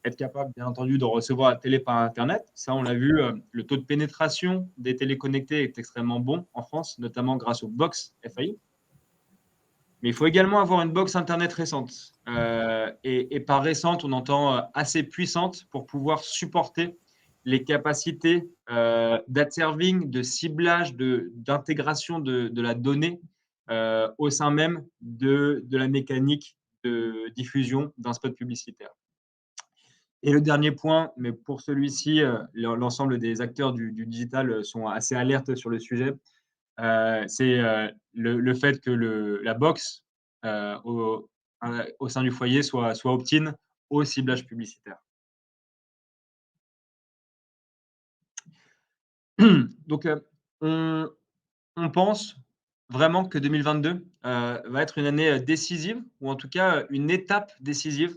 [SPEAKER 2] Être capable, bien entendu, de recevoir la télé par Internet. Ça, on l'a vu, le taux de pénétration des télés connectées est extrêmement bon en France, notamment grâce aux box FAI. Mais il faut également avoir une box Internet récente. Et par récente, on entend assez puissante pour pouvoir supporter les capacités d'ad-serving, de ciblage, d'intégration de la donnée au sein même de la mécanique de diffusion d'un spot publicitaire. Et le dernier point, mais pour celui-ci, l'ensemble des acteurs du digital sont assez alertes sur le sujet, c'est le fait que la box au sein du foyer soit opt-in au ciblage publicitaire. Donc, on pense vraiment que 2022 va être une année décisive, ou en tout cas une étape décisive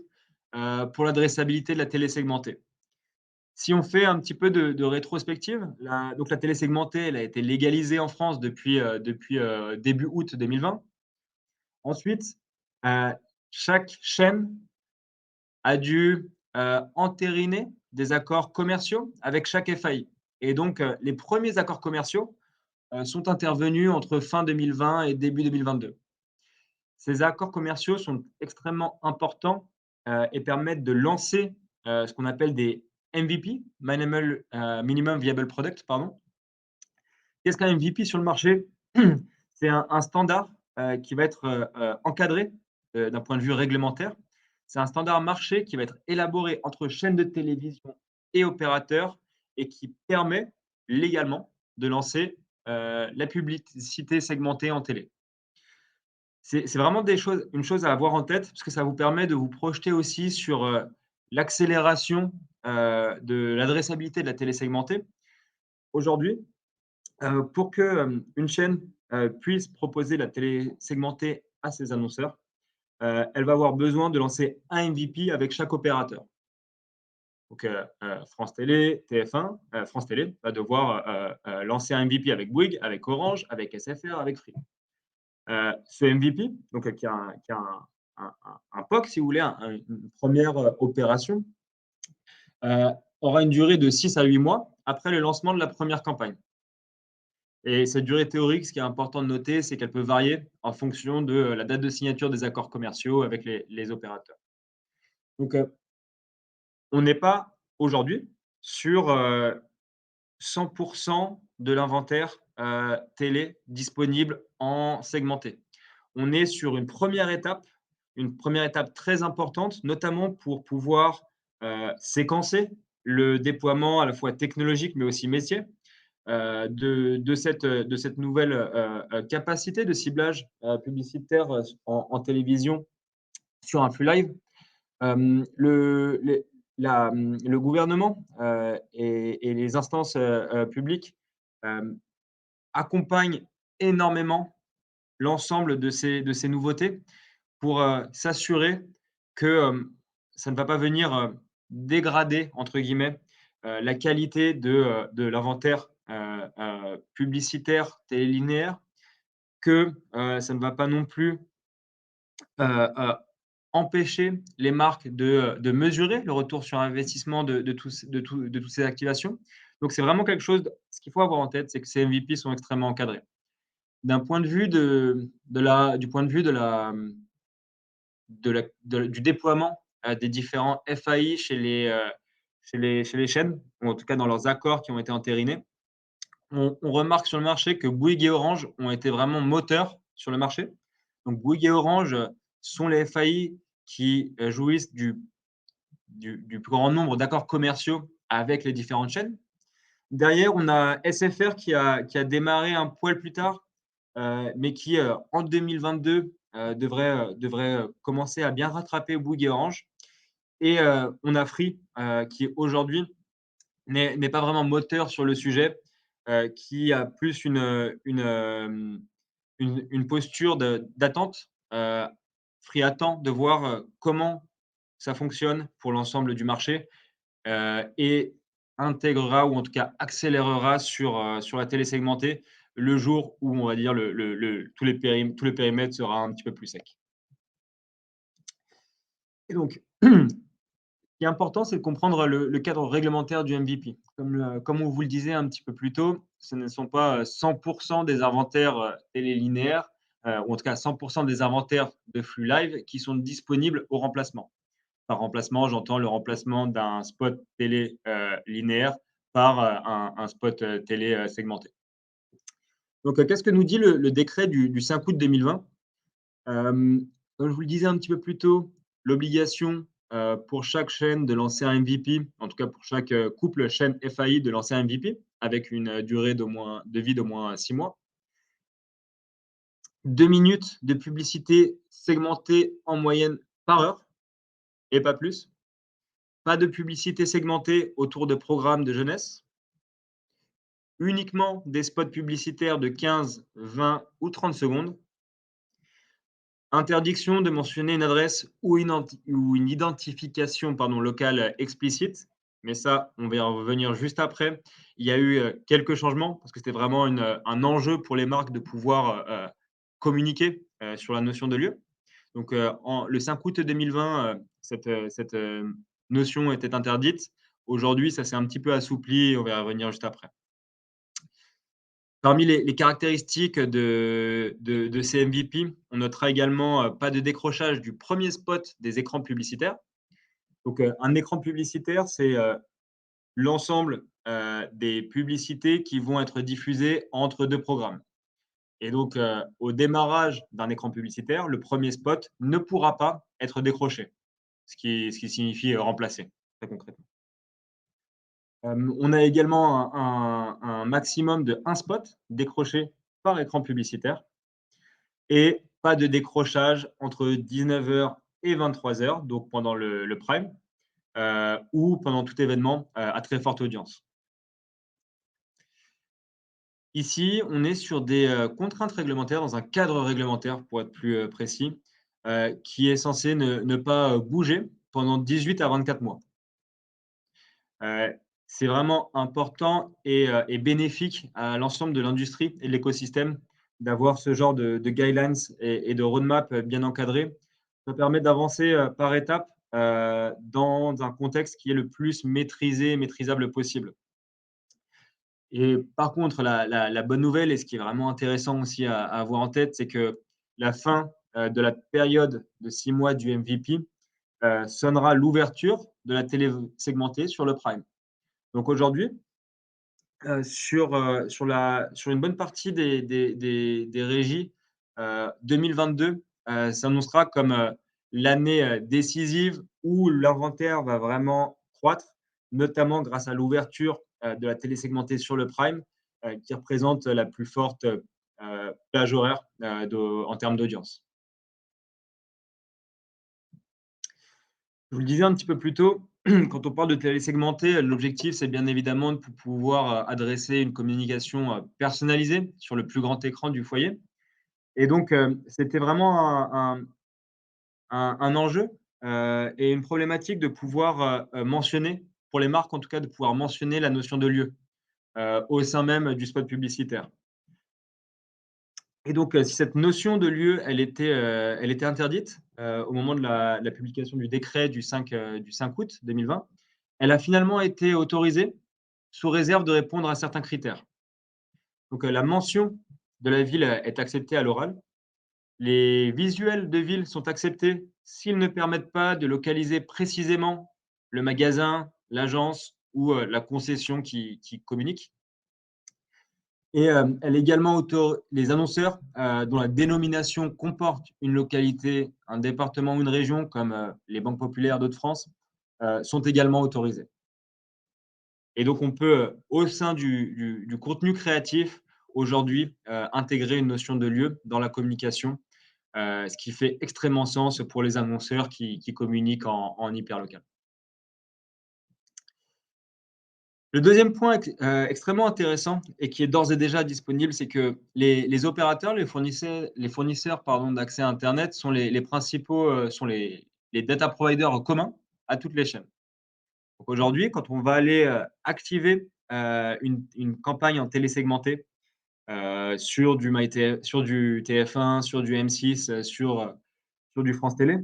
[SPEAKER 2] pour l'adressabilité de la télé segmentée. Si on fait un petit peu de rétrospective, donc la télé segmentée, elle a été légalisée en France depuis début août 2020. Ensuite, chaque chaîne a dû entériner des accords commerciaux avec chaque FAI. Et donc, les premiers accords commerciaux sont intervenus entre fin 2020 et début 2022. Ces accords commerciaux sont extrêmement importants et permettent de lancer ce qu'on appelle des MVP, Minimum Viable Product, pardon. Qu'est-ce qu'un MVP sur le marché? C'est un standard qui va être encadré d'un point de vue réglementaire. C'est un standard marché qui va être élaboré entre chaînes de télévision et opérateurs et qui permet légalement de lancer la publicité segmentée en télé. C'est vraiment une chose à avoir en tête parce que ça vous permet de vous projeter aussi sur l'accélération de l'adressabilité de la télé segmentée. Aujourd'hui, pour que une chaîne puisse proposer la télé segmentée à ses annonceurs, elle va avoir besoin de lancer un MVP avec chaque opérateur. Donc, France Télé, TF1, France Télé va devoir lancer un MVP avec Bouygues, avec Orange, avec SFR, avec Free. Ce MVP, donc qui a un POC, si vous voulez, une première opération, aura une durée de 6 à 8 mois après le lancement de la première campagne. Et cette durée théorique, ce qui est important de noter, c'est qu'elle peut varier en fonction de la date de signature des accords commerciaux avec les opérateurs. Donc, on n'est pas aujourd'hui sur 100% de l'inventaire télé disponible en segmenté. On est sur une première étape très importante, notamment pour pouvoir séquencer le déploiement à la fois technologique mais aussi métier de cette nouvelle capacité de ciblage publicitaire en télévision sur un flux live. Le gouvernement et les instances publiques accompagnent énormément l'ensemble de ces nouveautés pour s'assurer que ça ne va pas venir dégrader, entre guillemets, la qualité de l'inventaire publicitaire télélinéaire, que ça ne va pas non plus empêcher les marques de mesurer le retour sur investissement de toutes ces activations. Donc c'est vraiment quelque chose, ce qu'il faut avoir en tête, c'est que ces MVP sont extrêmement encadrés. D'un point de vue du point de vue du déploiement des différents FAI chez les chaînes, ou en tout cas dans leurs accords qui ont été entérinés, on remarque sur le marché que Bouygues et Orange ont été vraiment moteurs sur le marché. Donc Bouygues et Orange sont les FAI qui jouissent du plus grand nombre d'accords commerciaux avec les différentes chaînes. Derrière, on a SFR qui a démarré un poil plus tard, mais qui, en 2022, devrait commencer à bien rattraper Bouygues et Orange. Et on a Free, qui aujourd'hui n'est pas vraiment moteur sur le sujet, qui a plus une posture d'attente. Free attend de voir comment ça fonctionne pour l'ensemble du marché. Et intégrera ou en tout cas accélérera sur la télé segmentée le jour où on va dire tout le périmètre sera un petit peu plus sec. Et donc, ce qui est important, c'est de comprendre le cadre réglementaire du MVP. Comme on vous le disait un petit peu plus tôt, ce ne sont pas 100% des inventaires télé linéaires, ou en tout cas 100% des inventaires de flux live qui sont disponibles au remplacement. Par remplacement, j'entends le remplacement d'un spot télé linéaire par un spot télé segmenté. Donc, qu'est-ce que nous dit le décret du 5 août 2020? Comme je vous le disais un petit peu plus tôt, l'obligation pour chaque chaîne de lancer un MVP, en tout cas pour chaque couple chaîne FAI de lancer un MVP avec une durée de vie d'au moins 6 mois. 2 minutes de publicité segmentée en moyenne par heure et pas plus. Pas de publicité segmentée autour de programmes de jeunesse. Uniquement des spots publicitaires de 15, 20 ou 30 secondes. Interdiction de mentionner une adresse ou une identification locale explicite, mais ça, on va y revenir juste après. Il y a eu quelques changements parce que c'était vraiment un enjeu pour les marques de pouvoir communiquer sur la notion de lieu. Donc, le 5 août 2020, cette notion était interdite. Aujourd'hui, ça s'est un petit peu assoupli et on va y revenir juste après. Parmi les caractéristiques de ces MVP, on notera également pas de décrochage du premier spot des écrans publicitaires. Donc, un écran publicitaire, c'est l'ensemble des publicités qui vont être diffusées entre deux programmes. Et donc, au démarrage d'un écran publicitaire, le premier spot ne pourra pas être décroché, ce qui signifie remplacer, très concrètement. On a également un maximum de 1 spot décroché par écran publicitaire et pas de décrochage entre 19h et 23h, donc pendant le prime, ou pendant tout événement à très forte audience. Ici, on est sur des contraintes réglementaires, dans un cadre réglementaire pour être plus précis, qui est censé ne pas bouger pendant 18 à 24 mois. C'est vraiment important et bénéfique à l'ensemble de l'industrie et de l'écosystème d'avoir ce genre de guidelines et de roadmap bien encadrés. Ça permet d'avancer par étapes dans un contexte qui est le plus maîtrisé et maîtrisable possible. Et par contre, la bonne nouvelle et ce qui est vraiment intéressant aussi à avoir en tête, c'est que la fin de la période de 6 mois du MVP sonnera l'ouverture de la télé segmentée sur le prime. Donc aujourd'hui, sur une bonne partie des régies, 2022 s'annoncera comme l'année décisive où l'inventaire va vraiment croître, notamment grâce à l'ouverture de la télé segmentée sur le prime, qui représente la plus forte plage horaire en termes d'audience. Je vous le disais un petit peu plus tôt, quand on parle de télé segmentée, l'objectif, c'est bien évidemment de pouvoir adresser une communication personnalisée sur le plus grand écran du foyer. Et donc, c'était vraiment un enjeu et une problématique de pouvoir mentionner, pour les marques en tout cas, de pouvoir mentionner la notion de lieu au sein même du spot publicitaire. Et donc, si cette notion de lieu, elle était interdite au moment de la publication du décret du 5 août 2020, elle a finalement été autorisée sous réserve de répondre à certains critères. Donc, la mention de la ville est acceptée à l'oral. Les visuels de ville sont acceptés s'ils ne permettent pas de localiser précisément le magasin, l'agence ou la concession qui communique. Et elle est également les annonceurs dont la dénomination comporte une localité, un département ou une région, comme les banques populaires d'Hauts-de-France, sont également autorisés. Et donc, on peut, au sein du contenu créatif, aujourd'hui, intégrer une notion de lieu dans la communication, ce qui fait extrêmement sens pour les annonceurs qui communiquent en hyperlocal. Le deuxième point extrêmement intéressant et qui est d'ores et déjà disponible, c'est que les opérateurs, les fournisseurs d'accès à internet sont les principaux, sont les data providers communs à toutes les chaînes. Donc aujourd'hui, quand on va aller, activer, une campagne en télé-segmentée, sur du TF1, sur du M6, sur du France Télé,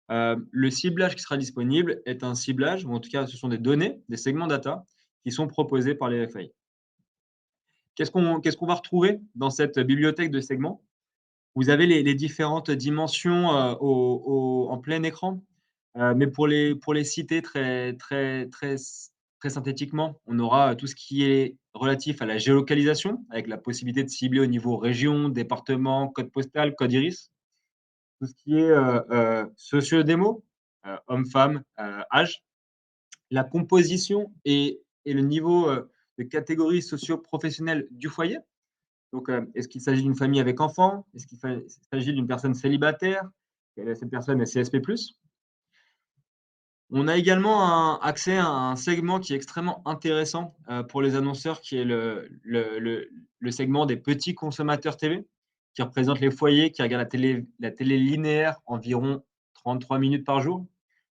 [SPEAKER 2] le ciblage qui sera disponible est un ciblage, ou en tout cas, ce sont des données, des segments data qui sont proposés par les RFI. Qu'est-ce qu'on va retrouver dans cette bibliothèque de segments? Vous avez les différentes dimensions, en plein écran, mais pour les citer très synthétiquement, on aura tout ce qui est relatif à la géolocalisation, avec la possibilité de cibler au niveau région, département, code postal, code iris. Tout ce qui est, socio-démo, homme-femme, âge. La composition et le niveau, de catégorie socio-professionnelle du foyer. Donc, est-ce qu'il s'agit d'une famille avec enfants? Est-ce qu'il s'agit d'une personne célibataire? Cette personne est CSP+. On a également accès à un segment qui est extrêmement intéressant, pour les annonceurs, qui est le segment des petits consommateurs TV, qui représente les foyers qui regardent la télé linéaire environ 33 minutes par jour.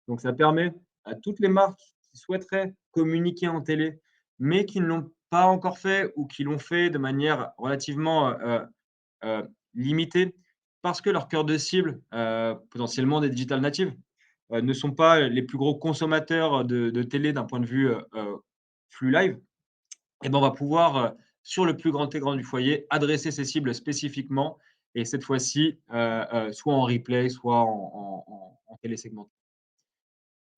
[SPEAKER 2] Donc ça permet à toutes les marques qui souhaiteraient communiquer en télé, mais qui ne l'ont pas encore fait ou qui l'ont fait de manière relativement, limitée, parce que leur cœur de cible, potentiellement des digital natives, ne sont pas les plus gros consommateurs de télé d'un point de vue, flux live. Et ben, on va pouvoir, sur le plus grand écran du foyer, adresser ces cibles spécifiquement, et cette fois-ci, soit en replay, soit en télé-segmenté.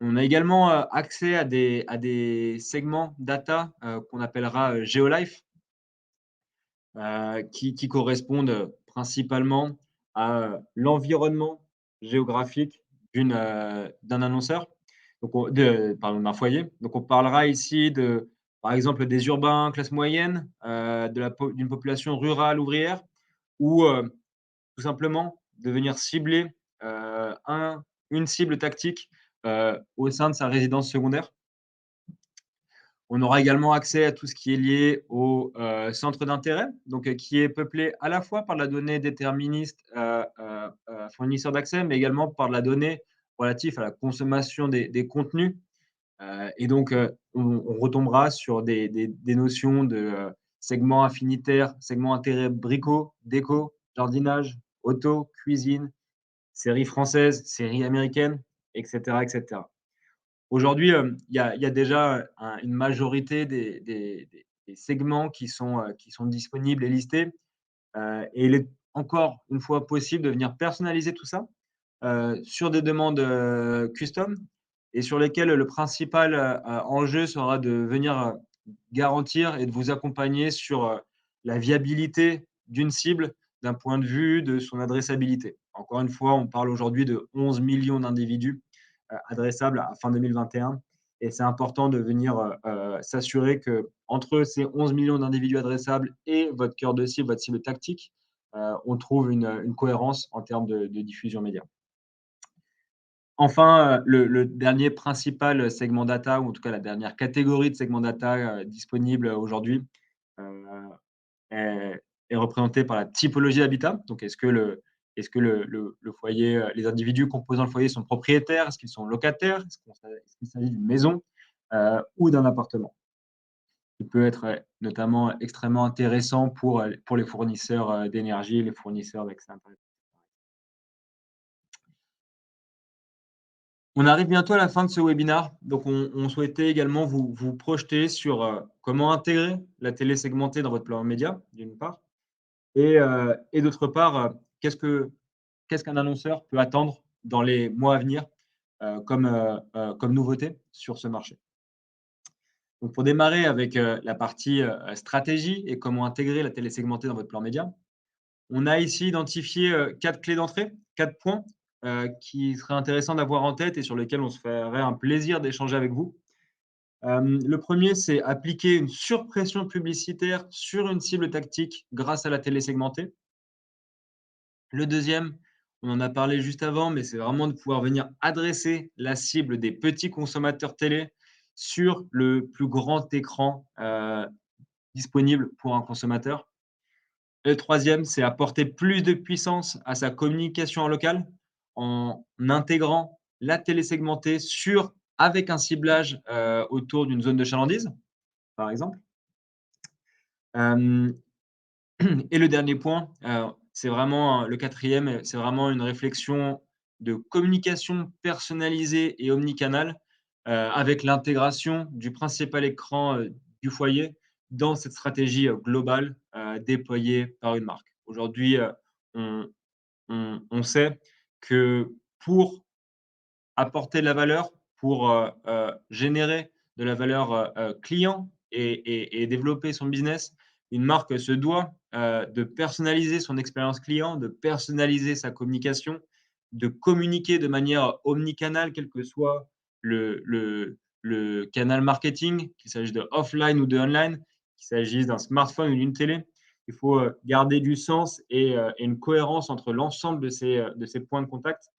[SPEAKER 2] On a également, accès à des segments data, qu'on appellera, Geolife, qui correspondent principalement à, l'environnement géographique d'un annonceur, donc d'un foyer. Donc on parlera ici par exemple, des urbains classe moyenne, d'une population rurale ouvrière, ou, tout simplement de venir cibler, une cible tactique, au sein de sa résidence secondaire. On aura également accès à tout ce qui est lié au, centre d'intérêt, donc qui est peuplé à la fois par la donnée déterministe, fournisseur d'accès, mais également par la donnée relative à la consommation des contenus. Et donc, on retombera sur des notions de, segments affinitaires, segments intérêt brico, déco, jardinage, auto, cuisine, séries françaises, séries américaines, et cetera, et cetera. Aujourd'hui, il y a déjà une majorité des segments qui sont disponibles et listés, et il est encore une fois possible de venir personnaliser tout ça, sur des demandes, custom, et sur lesquelles le principal, enjeu sera de venir, garantir et de vous accompagner sur, la viabilité d'une cible d'un point de vue de son adressabilité. Encore une fois, on parle aujourd'hui de 11 millions d'individus, adressables à fin 2021, et c'est important de venir, s'assurer qu'entre ces 11 millions d'individus adressables et votre cœur de cible, votre cible tactique, on trouve une cohérence en termes de diffusion média. Enfin, le dernier principal segment data, ou en tout cas la dernière catégorie de segment data, disponible aujourd'hui, heu, est représentée par la typologie d'habitat. Donc est-ce que le foyer, les individus composant le foyer sont propriétaires? Est-ce qu'ils sont locataires? Est-ce qu'il s'agit d'une maison, ou d'un appartement? Qui peut être, notamment extrêmement intéressant pour les fournisseurs, d'énergie, les fournisseurs d'accès internet. On arrive bientôt à la fin de ce webinaire, donc on souhaitait également vous projeter sur, comment intégrer la télé segmentée dans votre plan média, d'une part, et d'autre part, qu'est-ce qu'un annonceur peut attendre dans les mois à venir, comme nouveauté sur ce marché. Donc pour démarrer avec, la partie, stratégie et comment intégrer la télé segmentée dans votre plan média, on a ici identifié, 4 clés d'entrée, 4 points, qui seraient intéressants d'avoir en tête et sur lesquels on se ferait un plaisir d'échanger avec vous. Le premier, c'est appliquer une surpression publicitaire sur une cible tactique grâce à la télé segmentée. Le deuxième, on en a parlé juste avant, mais c'est vraiment de pouvoir venir adresser la cible des petits consommateurs télé sur le plus grand écran, disponible pour un consommateur. Le troisième, c'est apporter plus de puissance à sa communication en local, en intégrant la télé segmentée sur avec un ciblage autour d'une zone de chalandise, par exemple. Et le dernier point, c'est vraiment le quatrième, c'est vraiment une réflexion de communication personnalisée et omnicanale, avec l'intégration du principal écran, du foyer dans cette stratégie, globale, déployée par une marque. Aujourd'hui, on on sait que pour apporter de la valeur, pour, générer de la valeur, client et développer son business, une marque se doit, de personnaliser son expérience client, de personnaliser sa communication, de communiquer de manière omnicanale, quel que soit le canal marketing, qu'il s'agisse de offline ou de online, qu'il s'agisse d'un smartphone ou d'une télé. Il faut, garder du sens et une cohérence entre l'ensemble de ces points de contact.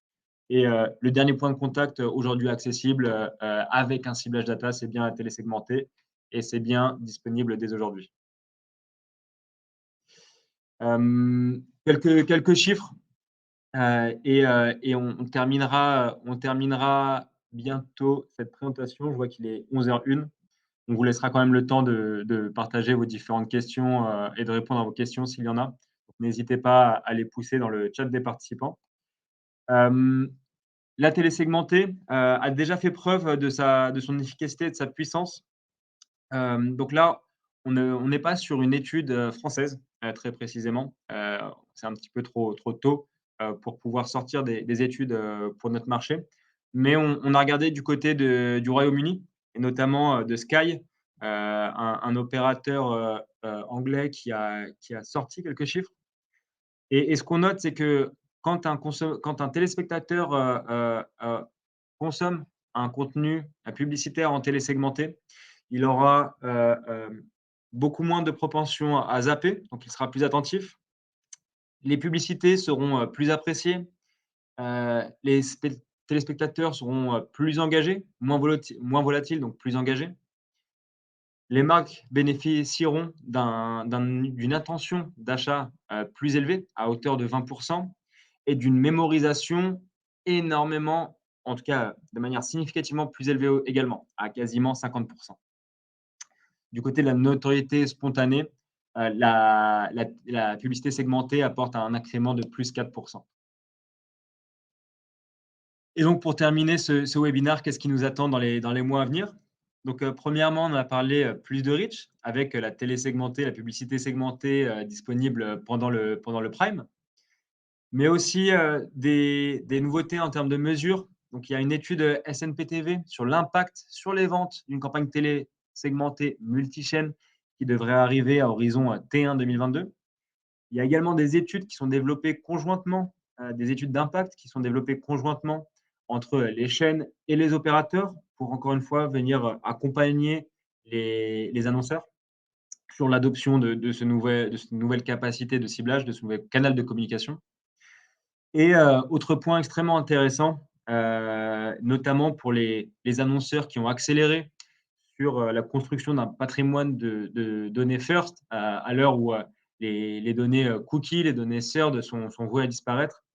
[SPEAKER 2] Et le dernier point de contact aujourd'hui accessible avec un ciblage data, c'est bien la télé segmentée et c'est bien disponible dès aujourd'hui. Quelques chiffres et on terminera bientôt cette présentation. Je vois qu'il est 11h01. On vous laissera quand même le temps de partager vos différentes questions et de répondre à vos questions s'il y en a. Donc, n'hésitez pas à les pousser dans le chat des participants. La télé segmentée a déjà fait preuve de son efficacité et de sa puissance. Donc là, on n'est pas sur une étude française, très précisément. C'est un petit peu trop tôt pour pouvoir sortir des études pour notre marché. Mais on a regardé du côté du Royaume-Uni et notamment de Sky, un opérateur anglais qui a sorti quelques chiffres. Et ce qu'on note, c'est que quand un téléspectateur consomme un contenu publicitaire en télésegmenté, il aura beaucoup moins de propension à zapper, donc il sera plus attentif. Les publicités seront plus appréciées, les téléspectateurs seront plus engagés, moins volatiles, donc plus engagés. Les marques bénéficieront d'une intention d'achat plus élevée, à hauteur de 20%, et d'une mémorisation énormément, en tout cas de manière significativement plus élevée également, à quasiment 50%. Du côté de la notoriété spontanée, la publicité segmentée apporte un incrément de plus 4%. Et donc, pour terminer ce webinaire, qu'est-ce qui nous attend dans les mois à venir? Donc, premièrement, on a parlé plus de reach avec la télé segmentée, la publicité segmentée disponible pendant le prime, mais aussi des nouveautés en termes de mesures. Donc, il y a une étude SNPTV sur l'impact sur les ventes d'une campagne télé segmentée multichaîne qui devrait arriver à horizon T1 2022. Il y a également des études qui sont développées conjointement, des études d'impact qui sont développées conjointement entre les chaînes et les opérateurs pour, encore une fois, venir accompagner les annonceurs sur l'adoption de cette nouvelle capacité de ciblage, de ce nouvel canal de communication. Et autre point extrêmement intéressant, notamment pour les annonceurs qui ont accéléré sur la construction d'un patrimoine de données first, à l'heure où les données cookies, les données third sont vouées à disparaître.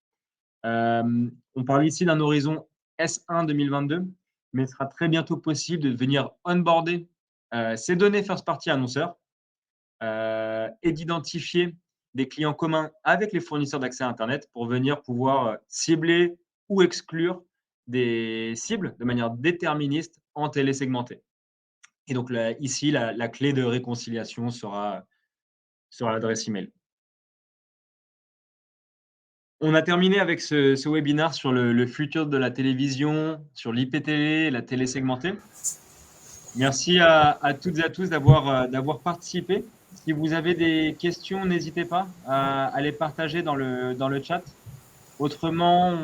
[SPEAKER 2] On parle ici d'un horizon S1 2022, mais il sera très bientôt possible de venir onboarder ces données first party annonceurs et d'identifier des clients communs avec les fournisseurs d'accès à Internet pour venir pouvoir cibler ou exclure des cibles de manière déterministe en télésegmenté. Et donc là, ici, la clé de réconciliation sera l'adresse email. On a terminé avec ce webinaire sur le futur de la télévision, sur l'IPTV, la télé segmentée. Merci à toutes et à tous d'avoir participé. Si vous avez des questions, n'hésitez pas à les partager dans le chat. Autrement,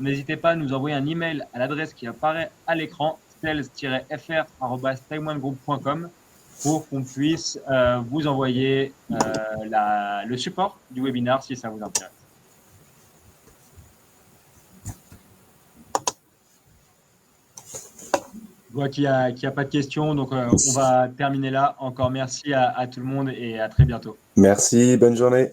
[SPEAKER 2] n'hésitez pas à nous envoyer un email à l'adresse qui apparaît à l'écran, sales-fr@taiwangroup.com, pour qu'on puisse vous envoyer le support du webinaire si ça vous intéresse. Je vois qu'il n'y a pas de questions, donc on va terminer là. Encore merci à tout le monde et à très bientôt.
[SPEAKER 1] Merci, bonne journée.